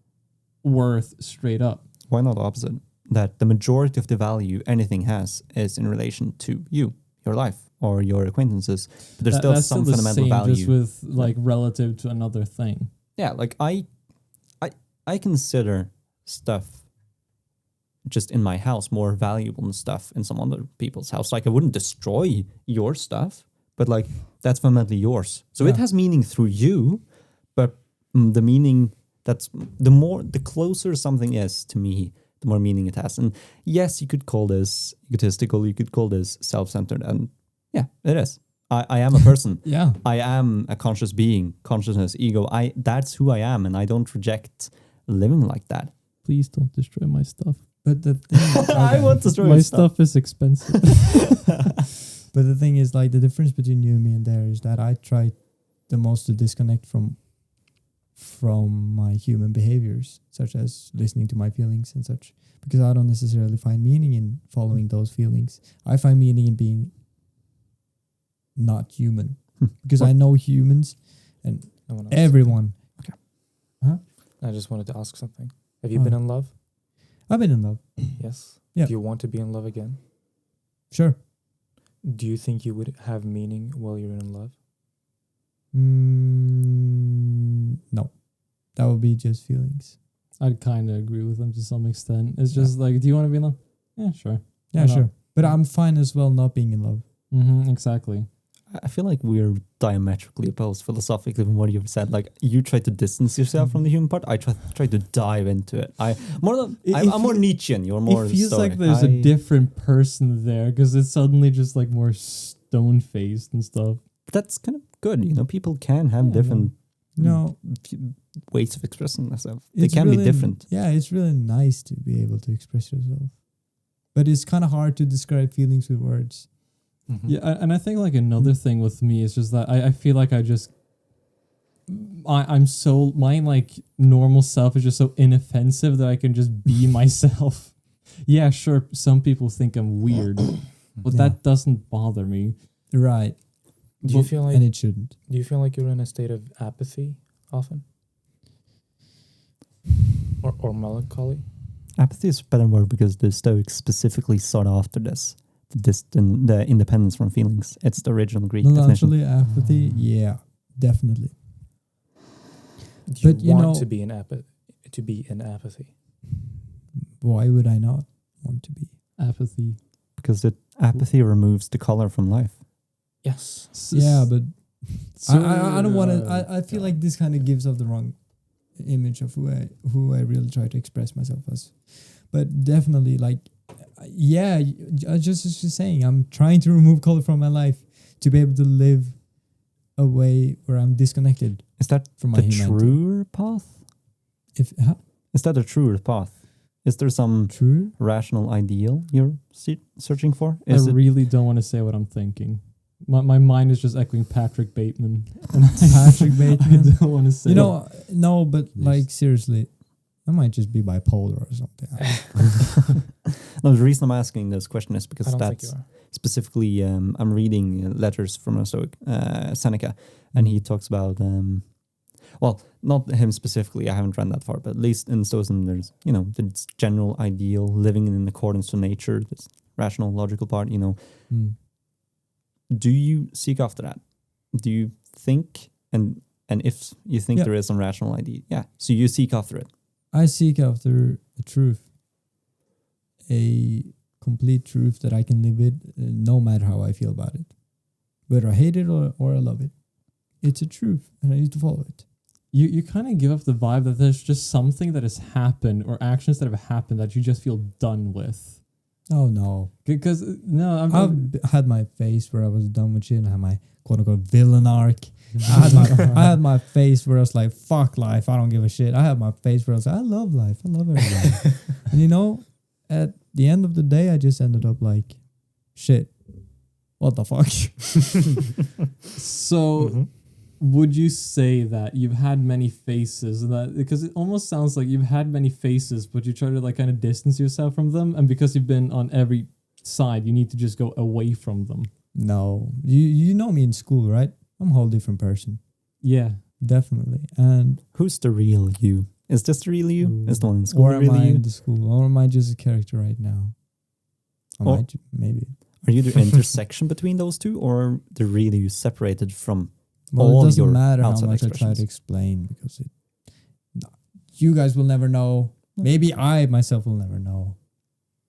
worth straight up. Why not the opposite? That the majority of the value anything has is in relation to you, your life, or your acquaintances. But there's still That's some the fundamental same, value. just with like relative to another thing. Yeah, like I consider stuff just in my house more valuable than stuff in some other people's house. Like, I wouldn't destroy your stuff, but like, that's fundamentally yours. So it has meaning through you, but the meaning that's the closer something is to me, the more meaning it has. And yes, you could call this egotistical, you could call this self-centered, and yeah, it is. I am a person. Yeah. I am a conscious being, consciousness, ego. That's who I am, and I don't reject living like that. Please don't destroy my stuff. But the thing, I want to destroy My your stuff is expensive. but the thing is, like, the difference between you and me and there is that I try the most to disconnect from my human behaviors, such as listening to my feelings and such, because I don't necessarily find meaning in following those feelings. I find meaning in being not human, because I know humans and everyone. Okay. Huh? I just wanted to ask something. Have you been in love? I've been in love. Yes. Yeah. Do you want to be in love again? Sure. Do you think you would have meaning while you're in love? No, that would be just feelings. I'd kind of agree with them to some extent. It's just like, do you want to be in love? Yeah, sure. Yeah, Why not? sure. But I'm fine as well not being in love. Exactly. I feel like we're diametrically opposed philosophically from what you've said. Like, you try to distance yourself from the human part. I try to dive into it. I'm more Nietzschean. You're more It feels Stoic. like there's a different person there, because it's suddenly just like more stone-faced and stuff. That's kind of good. You know, people can have different ways of expressing themselves. They can be different. Yeah, it's really nice to be able to express yourself. But it's kind of hard to describe feelings with words. Mm-hmm. Yeah, and I think like another thing with me is just that I feel like I'm so, my like normal self is just so inoffensive that I can just be myself. Yeah, sure, some people think I'm weird, but that doesn't bother me. Right. Do you feel like, and it shouldn't. do you feel like you're in a state of apathy often? Or melancholy? Apathy is a better word, because the Stoics specifically sought after this. The independence from feelings. It's the original Greek definition. Melancholy, apathy, yeah, definitely. Do you But you want know- to be in apathy? Why would I not want to be? Apathy. Because the apathy removes the color from life. Yes. Yeah, but I don't want to. I feel like this kind of gives off the wrong image of who I really try to express myself as. But definitely, like, yeah, just saying, I'm trying to remove color from my life to be able to live a way where I'm disconnected. Is that from my the humanity. truer path? Is that a truer path? Is there some True? rational ideal you're searching for? I really don't want to say what I'm thinking. My mind is just echoing Patrick Bateman. And Patrick Bateman? I don't want to say. You know, no, but like, seriously, I might just be bipolar or something. No, the reason I'm asking this question is because I don't think you that's are. specifically, I'm reading letters from a Stoic, Seneca, and he talks about, well, not him specifically, I haven't read that far, but at least in Stoicism, there's, you know, this general ideal, living in accordance to nature, this rational, logical part, you know. Do you seek after that? Do you think, and if you think there is some rational idea, so you seek after it? I seek after the truth. a complete truth that I can live with no matter how I feel about it. Whether I hate it or I love it. It's a truth and I need to follow it. You kind of give up the vibe that there's just something that has happened or actions that have happened that you just feel done with. Oh no. Because, no, I've had my phase where I was done with shit and I had my quote-unquote villain arc. I had my phase where I was like, fuck life, I don't give a shit. I had my phase where I was like, I love life, I love everyone. And you know, at the end of the day, I just ended up like, shit, what the fuck? So, would you say that you've had many faces? That because it almost sounds like you've had many faces, but you try to like kind of distance yourself from them, and because you've been on every side, you need to just go away from them. No, you know me in school, right? I'm a whole different person. Yeah, Definitely. And Who's the real you? Is this the real you? Is the one in school or the am real I you? in the school? Or am I just a character right now? Or- Maybe. Are you the intersection between those two, or the real you separated from? Well, all it doesn't your matter how outside much I try expressions? to explain because you guys will never know. Maybe I myself will never know.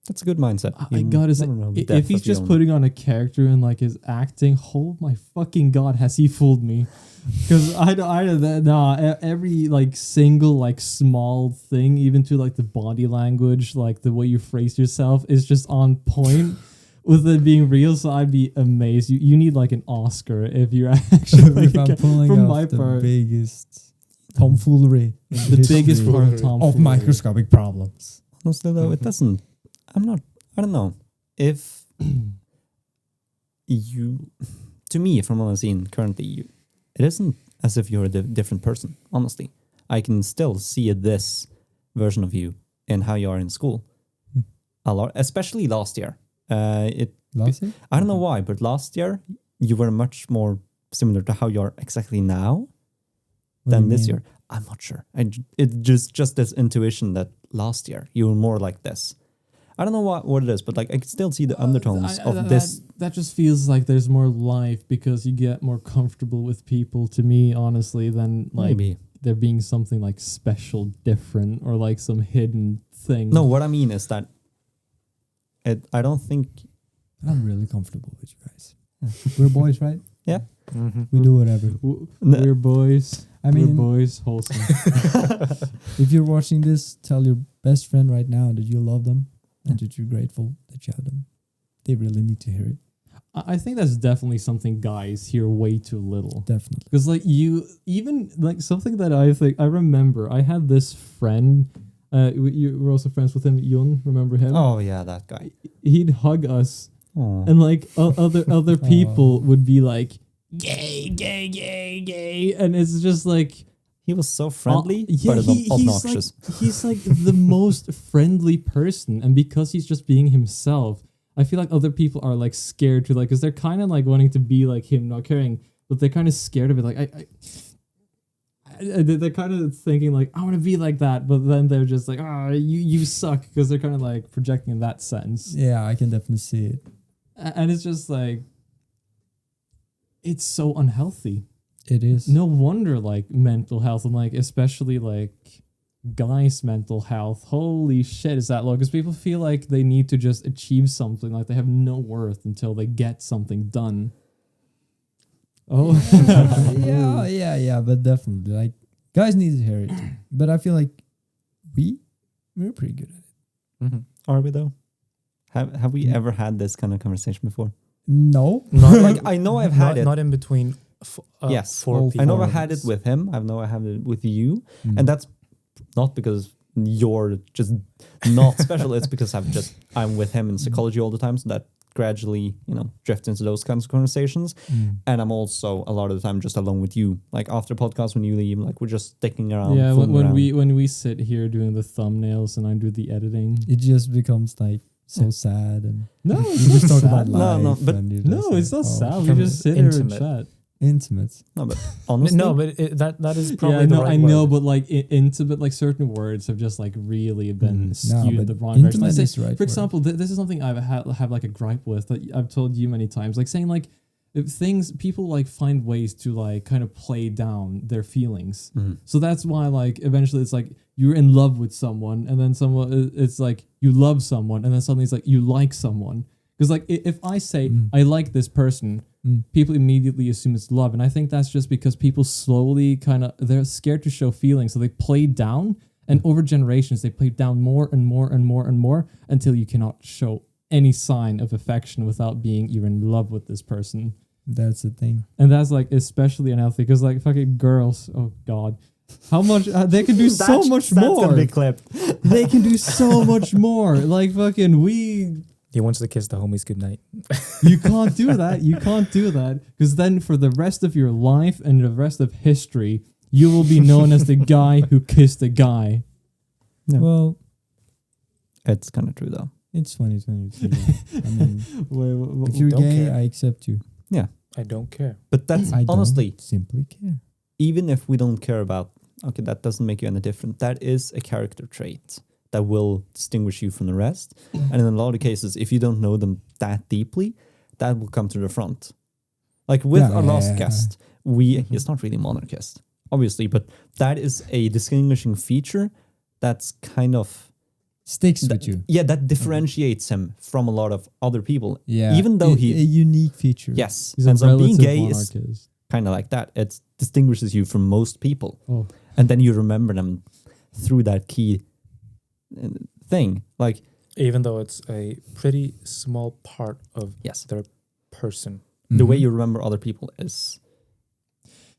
That's a good mindset. I You got is never know the if depth he's of your just own- putting on a character and like his acting, oh my fucking god, has he fooled me? Because every like single like small thing, even to like the body language, like the way you phrase yourself, is just on point with it being real. So I'd be amazed. You need like an Oscar if you're actually If I'm pulling from off my the part, biggest tomfoolery, in the biggest history part of Tom of microscopic problems. Honestly, though, it doesn't. I don't know if you. To me, from what I've seen currently, it isn't as if you're a different person. Honestly, I can still see this version of you in how you are in school. A lot, especially last year. Last year? I don't know why, but last year you were much more similar to how you are exactly now What do than you this mean? year. I'm not sure. It just this intuition that last year you were more like this. I don't know what it is, but like I can still see the undertones of this. That just feels like there's more life because you get more comfortable with people. To me, honestly, than like Maybe. there being something like special, different, or like some hidden thing. No, what I mean is that I don't think. I'm really comfortable with you guys. We're boys, right? Yeah. We do whatever. We're boys. I mean, we're boys, wholesome. if you're watching this, tell your best friend right now that you love them and that you're grateful that you have them. They really need to hear it. I think that's definitely something guys hear way too little. Definitely. Because like you, even like something that I remember, I had this friend. You were also friends with him, Yun. Remember him? Oh yeah, that guy. He'd hug us. Oh. And like other people would be like gay, gay, gay, gay, and it's just like He was so friendly, yeah, but obnoxious. he's like the most friendly person, and because he's just being himself, I feel like other people are like scared to like, because they're kind of like wanting to be like him, not caring, but they're kind of scared of it. Like they're kind of thinking like I want to be like that, but then they're just like you suck, because they're kind of like projecting in that sense. Yeah, I can definitely see it. And it's just like, it's so unhealthy. It is. No wonder like mental health and like especially like guys' mental health. Holy shit, is that low? Because people feel like they need to just achieve something, like they have no worth until they get something done. Oh, yeah, but definitely. Like, guys need to hear it too. But I feel like we're pretty good at it. Are we though? Have we ever had this kind of conversation before? No. Not Like I know I've had it. Not in between. Yes, four I people. I know I had it with him. I know I had it with you, Mm. and that's not because you're just not special. It's because I'm with him in psychology all the time, so that gradually drift into those kinds of conversations. And I'm also a lot of the time just alone with you. Like after podcast when you leave, like we're just sticking around. yeah. fooling When around. we sit here doing the thumbnails and I do the editing. It just becomes like so sad and No, you it's just not talk about sad. life. No, but- and you're No, just it's not like, sad. We from just sit here and intimate. chat. Intimate. No, but honestly, No, but that is probably Yeah, the no, right I know, word. but like intimate, like certain words have just like really been skewed but the wrong direction. intimate Like, say, is the right for word. example, this is something I've have like a gripe with that I've told you many times. Like saying like if things people like find ways to like kind of play down their feelings. Mhm. So that's why like eventually it's like you're in love with someone, and then someone it's like you love someone, and then suddenly it's like you like someone. Because like if I say I like this person, people immediately assume it's love, and I think that's just because people slowly they're scared to show feelings, so they play down, and over generations they play down more and more and more and more until you cannot show any sign of affection without being you're in love with this person. That's the thing. And that's like especially unhealthy because like fucking girls, oh god, how much they can do so much more. That's gonna be clipped. They can do so much more. Like fucking He wants to kiss the homies goodnight. you can't do that. You can't do that because then for the rest of your life and the rest of history, you will be known as the guy who kissed a guy. Yeah. Well, It's kind of true though. it's 2022. I mean, if Wait, you're Don't gay, care. I accept you. I don't care. But that's I honestly, don't simply care. even if we don't care about, okay, that doesn't make you any different. That is a character trait that will distinguish you from the rest. And in a lot of cases, if you don't know them that deeply, that will come to the front. Like with our last guest, he's not really monarchist, obviously, but that is a distinguishing feature that's kind of Sticks with you. Yeah, that differentiates him from a lot of other people. Yeah. Even though a unique feature. yes, he's and a so being relative gay is monarchist. kind of like that. It distinguishes you from most people. Oh. And then you remember them through that key thing. Like, Even though it's a pretty small part of yes, their person. the way Mhm. you remember other people is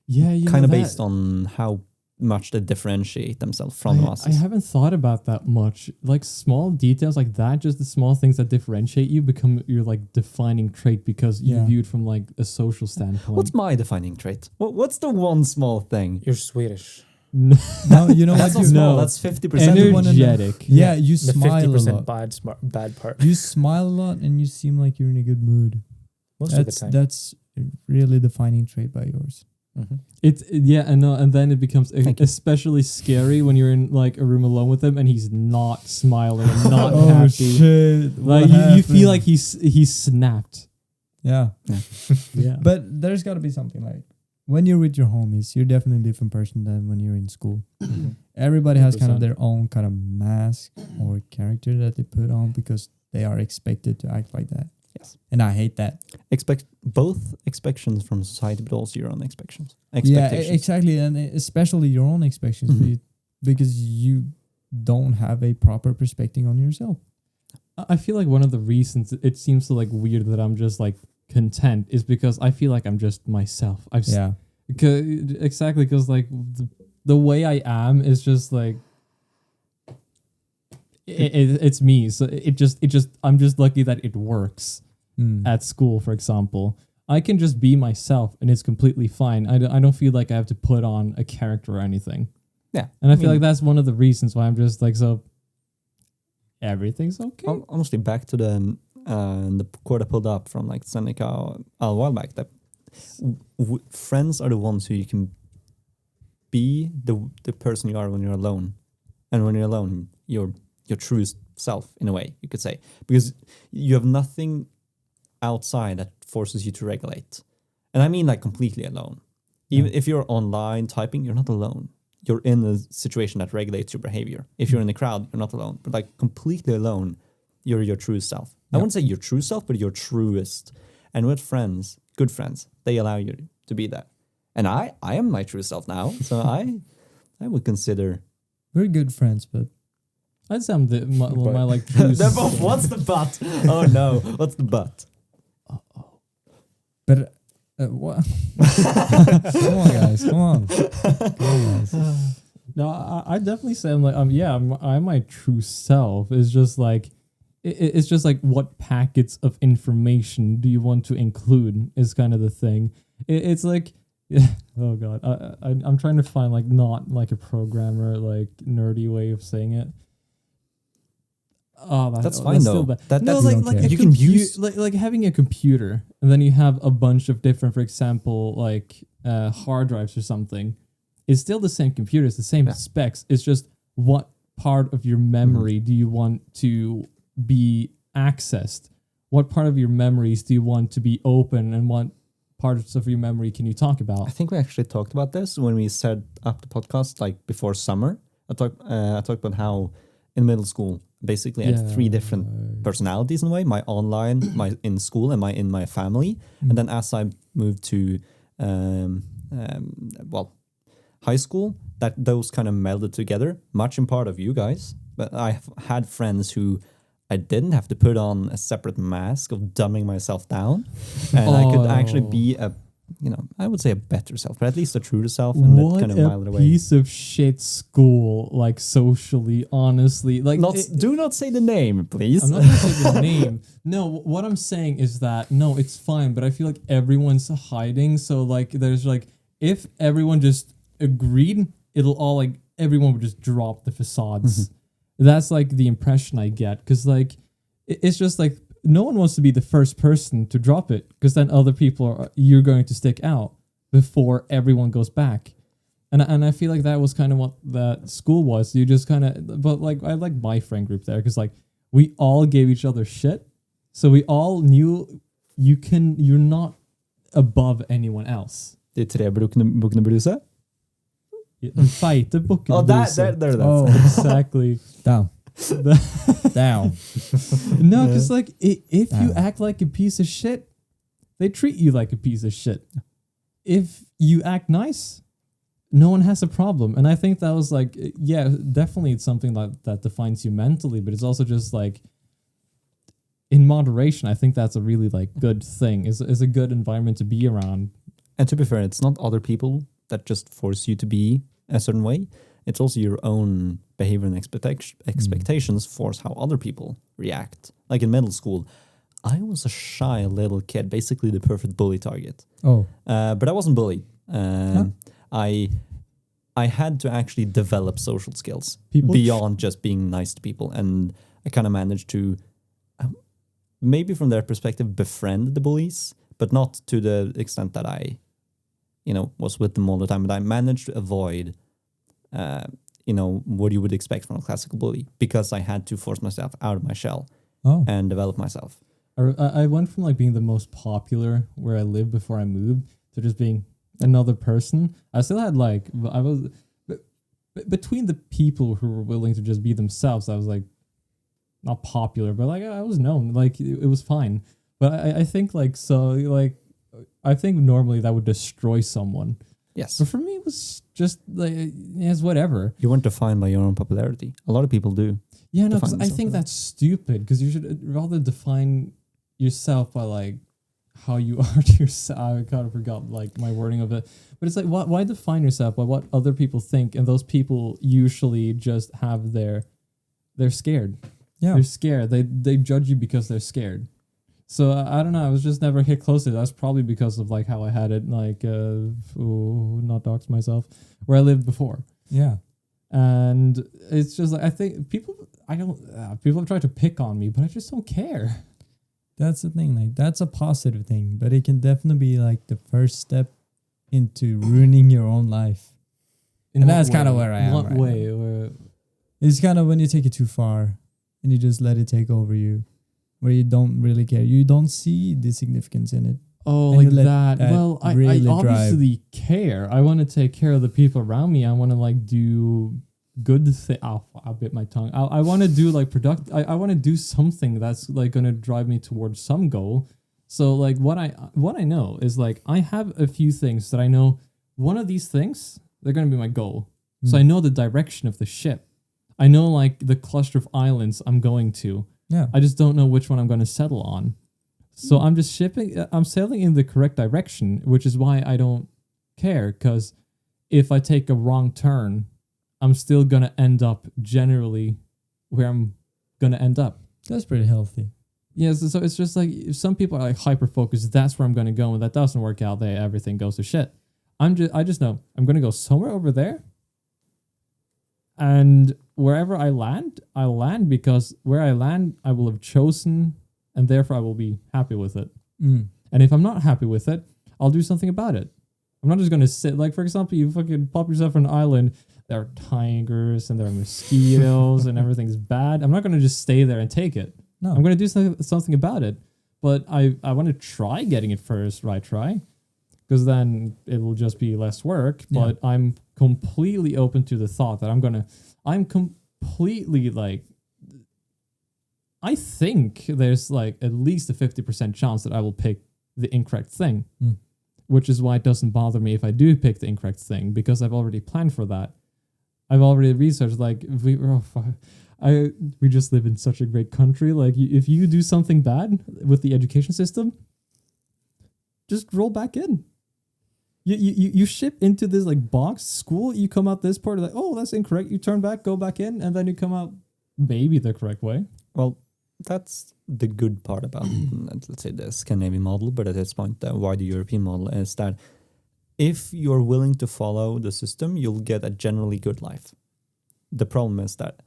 Yeah, you kind know of that- based on how much they differentiate themselves from the I masses. haven't thought about that much. Like small details like that, just the small things that differentiate you become your like defining trait because you Yeah. view it from like a social standpoint. What's my defining trait? What's the one small thing? You're Swedish. No. No, you know That's what? not You, small. No. That's 50%. Energetic. yeah, you The smile a 50% lot. bad part. You smile a lot and you seem like you're in a good mood. Most of the time. That's really defining trait by yours. Mhm. It's yeah, and no, and then it becomes Thank you. especially scary when you're in like a room alone with him and he's not smiling, not Oh happy. shit! Like you feel like he's snapped. yeah. Yeah, But there's got to be something like when you're with your homies, you're definitely a different person than when you're in school. Mhm. Everybody has kind of 100%. their own kind of mask or character that they put on because they are expected to act like that. Yes. And I hate that. Expect both expectations from society, but also your own expectations. Yeah, Expectations. exactly. And especially your own expectations Mhm. because you don't have a proper perspective on yourself. I feel like one of the reasons it seems so like weird that I'm just like content is because I feel like I'm just myself. Yeah. Exactly because like the way I am is just like it's me. So it just I'm just lucky that it works Mm. at school, for example. I can just be myself and it's completely fine. I don't feel like I have to put on a character or anything. Yeah. And I feel mean- like that's one of the reasons why I'm just like so everything's okay. Honestly, back to the quote I pulled up from like Seneca a while back, that friends are the ones who you can be the person you are when you're alone, and when you're alone, you're your true self in a way you could say, because you have nothing outside that forces you to regulate. And I mean like completely alone. Even if you're online typing, you're not alone. You're in a situation that regulates your behavior. If you're in a crowd, you're not alone. But like completely alone, you're your true self. I wouldn't say your true self, but your truest. And with friends, good friends, they allow you to be that. And I am my true self now. So I would consider. We're good friends, but I'd say I'm my like What's the but? Oh no, what's the but? but what? Come on, guys. Come on. Come on, guys. No, I definitely say I'm like I'm my true self. It's just like it's just like what packets of information do you want to include is kind of the thing. It's like oh god, I'm trying to find like not like a programmer like nerdy way of saying it. Oh, That's fine though. That's like you can use like having a computer and then you have a bunch of different, for example, like hard drives or something. It's still the same computer, it's the same specs. It's just what part of your memory do you want to be accessed? What part of your memories do you want to be open and want parts of your memory can you talk I about? think we actually talked about this when we set up the podcast, like before summer. I talked about how in middle school, basically I had 3 different personalities in a way: my online, my in school, and my in my family. And then as I moved to high school, that those kind of melded together, much in part of you guys. But I've had friends who I didn't have to put on a separate mask of dumbing myself down, and I could actually be a, I would say a better self, but at least a truer self, and What that kind of a mild it away. piece of shit school, like socially, honestly. Like, Do not say the name, please. I'm not going to say the name. No, what I'm saying is that, no, it's fine, but I feel like everyone's hiding. So, like, there's like, if everyone just agreed, it'll all like, everyone would just drop the facades. That's like the impression I get. Because, like, it's just like, no one wants to be the first person to drop it, because then other people you're going to stick out before everyone goes back. And I feel like that was kind of what that school was. You just kind of, but like, I like my friend group there, because like we all gave each other shit. So we all knew you're not above anyone else. De 3 bukkene Bruse? Fight the book. Oh, there. Oh, Exactly. down. Down. No, because like if you act like a piece of shit, they treat you like a piece of shit. If you act nice, no one has a problem. And I think that was like, yeah, definitely it's something that defines you mentally, but it's also just like in moderation. I think that's a really like good thing. Is a good environment to be around. And to be fair, it's not other people that just force you to be a certain way. It's also your own behavior and expectations force how other people react. Like in middle school, I was a shy little kid, basically the perfect bully target. Oh. But I wasn't bullied. I had to actually develop social skills beyond just being nice to people. And I kind of managed to, maybe from their perspective, befriend the bullies, but not to the extent that I, was with them all the time. But I managed to avoid what you would expect from a classical bully, because I had to force myself out of my shell and develop myself. I went from like being the most popular where I lived before I moved to just being another person. I still had like, I was between the people who were willing to just be themselves. I was like not popular, but like I was known, like it was fine. But I think like, so like, I think normally that would destroy someone. Yes. But for me, it was just like, it's whatever. You weren't defined by your own popularity. A lot of people do. Yeah, no, because I think that's stupid, because you should rather define yourself by like how you are to yourself. I kind of forgot like my wording of it. But it's like, why define yourself by what other people think? And those people usually just have they're scared. Yeah. They're scared. They judge you because they're scared. So I don't know. I was just never hit close to it. That's probably because of like how I had it, like not dox myself, where I lived before. Yeah. And it's just like, I think people have tried to pick on me, but I just don't care. That's the thing. Like, that's a positive thing, but it can definitely be like the first step into ruining your own life. And that's kind of where I am. What right way? now. It's kind of when you take it too far and you just let it take over you, where you don't really care. You don't see the significance in it. Oh, And like you let that. that Well, really I obviously care. I want to take care of the people around me. I want to like do good thing. Oh, I bit my tongue. I want to do like I want to do something that's like going to drive me towards some goal. So like what I know is like I have a few things that I know. One of these things, they're going to be my goal. So I know the direction of the ship. I know like the cluster of islands I'm going to. Yeah. I just don't know which one I'm going to settle on. So I'm just I'm sailing in the correct direction, which is why I don't care. Because if I take a wrong turn, I'm still going to end up generally where I'm going to end up. That's pretty healthy. Yeah, so it's just like, if some people are like hyper-focused, that's where I'm going to go, and that doesn't work out, everything goes to shit. I just know I'm going to go somewhere over there, and wherever I land because where I land, I will have chosen, and therefore I will be happy with it. And if I'm not happy with it, I'll do something about it. I'm not just going to sit, like, for example, you fucking pop yourself on an island, there are tigers, and there are mosquitoes, and everything's bad. I'm not going to just stay there and take it. No. I'm going to do something about it. But I want to try getting it first, right? because then it will just be less work. Yeah. But I'm completely open to the thought that I'm completely like, I think there's like at least a 50% chance that I will pick the incorrect thing, which is why it doesn't bother me if I do pick the incorrect thing, because I've already planned for that. I've already researched, like, we just live in such a great country. Like, if you do something bad with the education system, just roll back in. You ship into this like box school, you come out this part like, oh, that's incorrect. You turn back, go back in, and then you come out maybe the correct way. Well, that's the good part about, let's say, the Scandinavian model, but at this point, the wider European model is that if you're willing to follow the system, you'll get a generally good life. The problem is that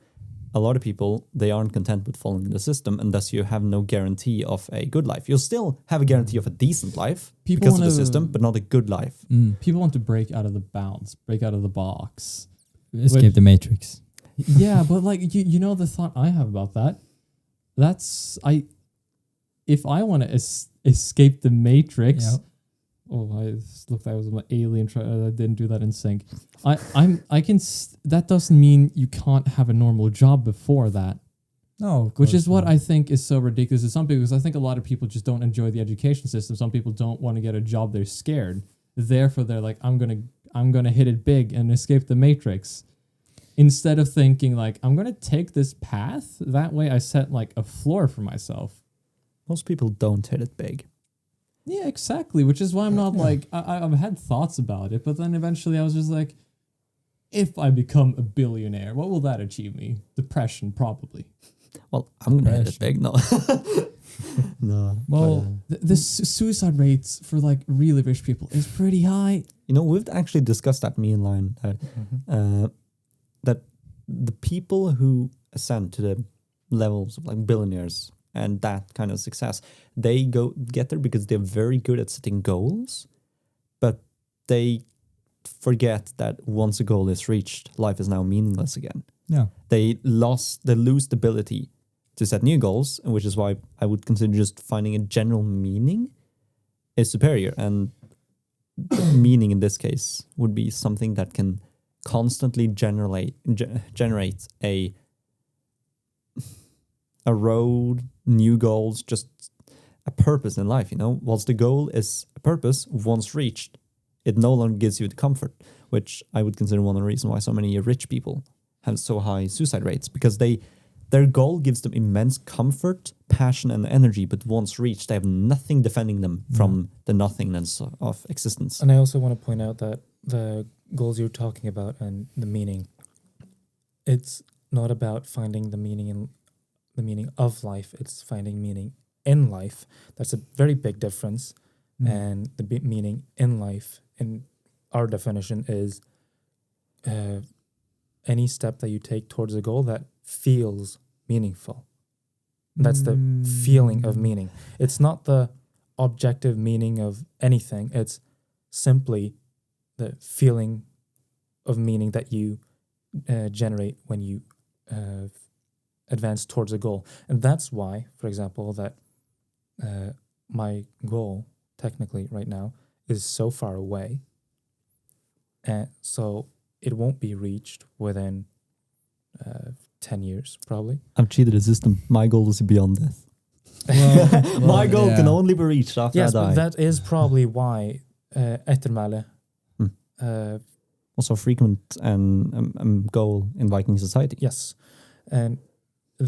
a lot of people, they aren't content with following the system, and thus you have no guarantee of a good life. You'll still have a guarantee of a decent life because of the system, but not a good life. People want to break out of the bounds, break out of the box. Escape the matrix. Yeah, but like, you know, the thought I have about that, if I want to escape the matrix, I looked, that was an alien. I didn't do that in sync. That doesn't mean you can't have a normal job before that. No, which is what I think is so ridiculous to some people, because I think a lot of people just don't enjoy the education system. Some people don't want to get a job; they're scared. Therefore, they're like, I'm gonna hit it big and escape the matrix. Instead of thinking like, I'm going to take this path, that way I set like a floor for myself. Most people don't hit it big. Yeah, exactly. Which is why I'm not like, I've had thoughts about it, but then eventually I was just like, if I become a billionaire, what will that achieve me? Depression, probably. Well, I'm going to hit it big, no. No. Well, the suicide rates for like really rich people is pretty high. You know, we've actually discussed that, me and Lion, that the people who ascend to the levels of like billionaires and that kind of success, they get there because they're very good at setting goals, but they forget that once a goal is reached, life is now meaningless again. Yeah. They lose the ability to set new goals, which is why I would consider just finding a general meaning is superior. And meaning in this case would be something that can constantly generate a road, new goals, just a purpose in life, you know? Whilst the goal is a purpose, once reached, it no longer gives you the comfort, which I would consider one of the reasons why so many rich people have so high suicide rates, because their goal gives them immense comfort, passion, and energy, but once reached, they have nothing defending them from the nothingness of existence. And I also want to point out that the goals you're talking about and the meaning, it's not about finding the meaning of life, it's finding meaning in life. That's a very big difference. And the meaning in life, in our definition, is any step that you take towards a goal that feels meaningful. That's the feeling of meaning. It's not the objective meaning of anything. It's simply the feeling of meaning that you generate when you advance towards a goal. And that's why, for example, that my goal technically right now is so far away. And so it won't be reached within 10 years, probably. I've cheated the system. My goal is beyond death. My goal can only be reached after I die. Yes, but that is probably why ettermæle. Also frequent and goal in Viking society. Yes. And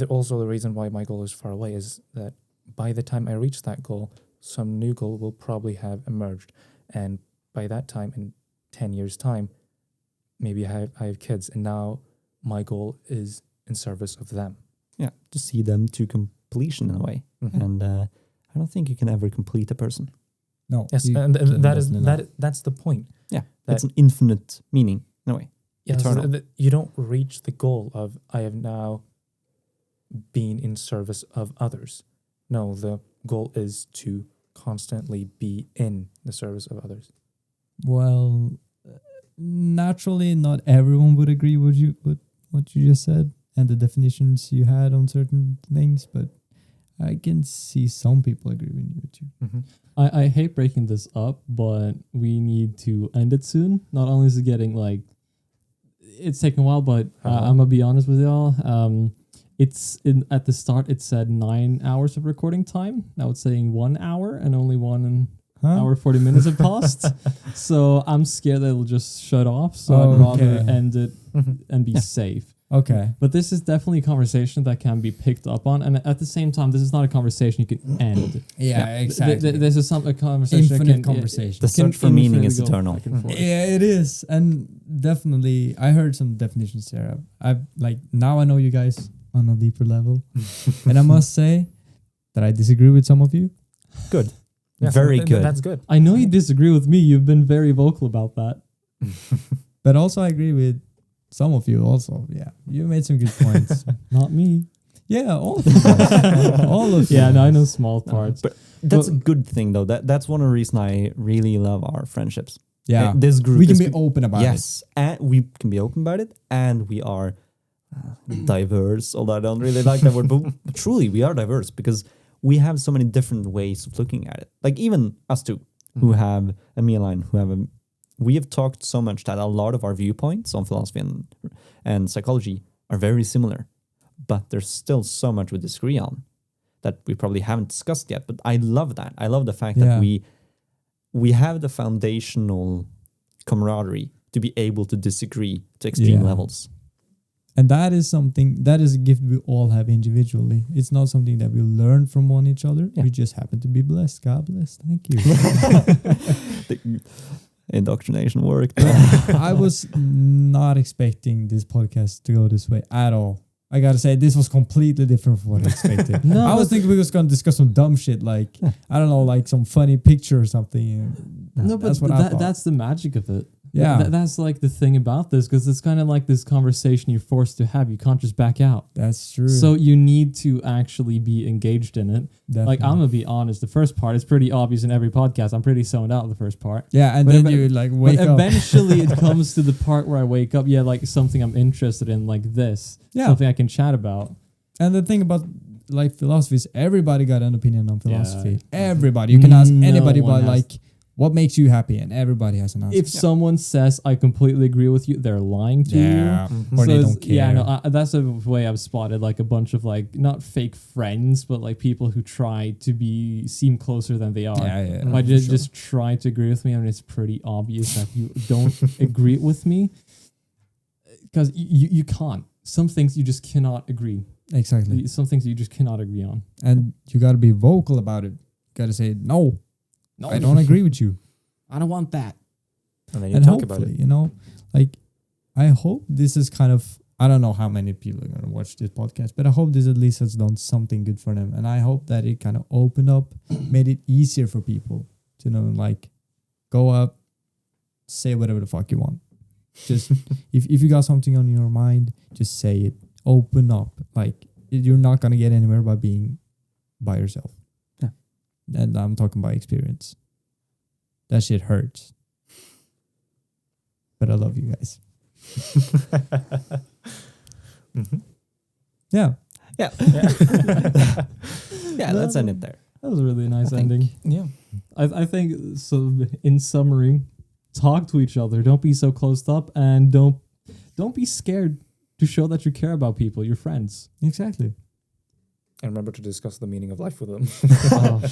also the reason why my goal is far away is that by the time I reach that goal, some new goal will probably have emerged. And by that time, in 10 years' time, maybe I have kids, and now my goal is in service of them. Yeah, to see them to completion in a way. And I don't think you can ever complete a person. No. Yes, and that's the point. Yeah, it's an infinite meaning in a way. Yes, eternal. You don't reach the goal of I have now been in service of others. No, the goal is to constantly be in the service of others. Well, naturally, not everyone would agree with what you just said and the definitions you had on certain things, but I can see some people agree with you. Mm-hmm. I hate breaking this up, but we need to end it soon. Not only is it getting like, it's taking a while, but I'm gonna be honest with y'all. At the start it said 9 hours of recording time. Now it's saying 1 hour, and only 1 hour 40 minutes have passed. So I'm scared that it'll just shut off. So I'd rather end it and be safe. Okay. But this is definitely a conversation that can be picked up on, and at the same time, this is not a conversation you can end. Yeah, exactly. This is a conversation. Infinite conversation. The search for meaning is eternal. Yeah, it is, and definitely, I heard some definitions there. I've like now I know you guys on a deeper level, and I must say that I disagree with some of you. Good. Yeah, Very good. That's good. I know you disagree with me. You've been very vocal about that. But also, I agree with some of you. Also, yeah, you made some good points. Not me. Yeah, all of you guys. All of you. Yeah, no, I know small parts. But that's a good thing, though. That's one of the reasons I really love our friendships. Yeah, This group. we can be open about it. Yes, and we can be open about it, and we are diverse. Although I don't really like that word, but truly, we are diverse because we have so many different ways of looking at it. Like even us two, who have a line, we have talked so much that a lot of our viewpoints on philosophy and psychology are very similar, but there's still so much we disagree on that we probably haven't discussed yet. But I love that. I love the fact that we have the foundational camaraderie to be able to disagree to extreme levels. And that is a gift we all have individually. It's not something that we learn from one each other. Yeah. We just happen to be blessed. God bless. Thank you. The indoctrination worked. I was not expecting this podcast to go this way at all. I gotta say, this was completely different from what I expected. I was thinking we was gonna discuss some dumb shit, like I don't know, like some funny picture or something. No, but that's what I thought. that's the magic of it. Yeah, That's like the thing about this, because it's kind of like this conversation you're forced to have. You can't just back out. that's true. So you need to actually be engaged in it. Definitely. Like, I'm going to be honest, the first part is pretty obvious in every podcast. I'm pretty zoned out the first part. yeah, and But then you like wake But up. eventually it comes to the part where I wake up, like something I'm interested in, like this. Yeah. Something I can chat about. And the thing about like philosophy is everybody got an opinion on philosophy. Yeah. Everybody. You can ask No anybody one about has- like what makes you happy, and everybody has an answer. If someone says, I completely agree with you, they're lying to you. or they it's- don't care. Yeah, no, that's a way I've spotted like a bunch of like not fake friends, but like people who try to seem closer than they are. yeah. But for sure. just try to agree with me. I mean, it's pretty obvious that you don't agree with me, because you can't. Some things you just cannot agree. Exactly. Some things you just cannot agree on. And you got to be vocal about it. Got to say no. I don't agree with you. I don't want that. And then you And talk about hopefully, it. you know, like I hope this is kind of, I don't know how many people are going to watch this podcast, but I hope this at least has done something good for them. And I hope that it kind of opened up, made it easier for people to know, like, go up, say whatever the fuck you want. Just, if you got something on your mind, just say it. Open up. Like, you're not going to get anywhere by being by yourself. Yeah. And I'm talking by experience. That shit hurts. But I love you guys. Yeah. Yeah. Yeah, let's end it there. That was a really nice I think- ending. Yeah. I think so. In summary, talk to each other. Don't be so closed up, and don't be scared to show that you care about people, your friends. Exactly. And remember to discuss the meaning of life with them.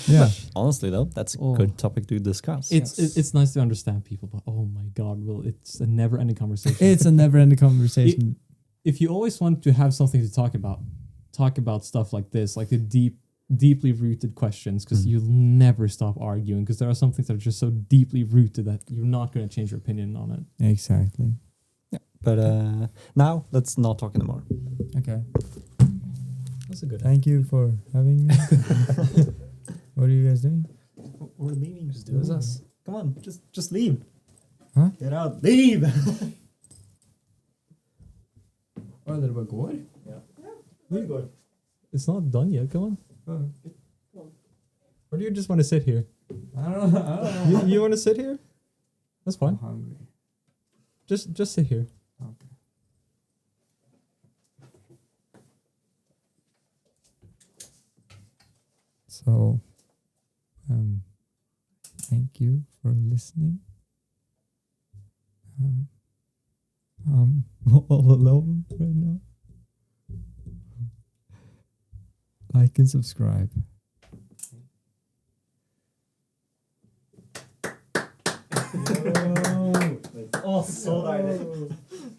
Yeah. Honestly, though, that's a Oh. good topic to discuss. It's nice to understand people, but oh my god, it's a never-ending conversation. It's a never-ending conversation. If you always want to have something to talk about stuff like this, like the deeply rooted questions, because you'll never stop arguing, because there are some things that are just so deeply rooted that you're not going to change your opinion on it. Exactly. But now, let's not talk anymore. Okay. That's a good. Thank you for having me. What are you guys doing? We're leaving. Just do us. Come on, just leave. Huh? Get out. Leave. It's not done yet. Come on. Or do you just want to sit here? I don't know. You want to sit here? That's fine. hungry. Just sit here. Okay. So, thank you for listening. I'm all alone right now. Like and subscribe.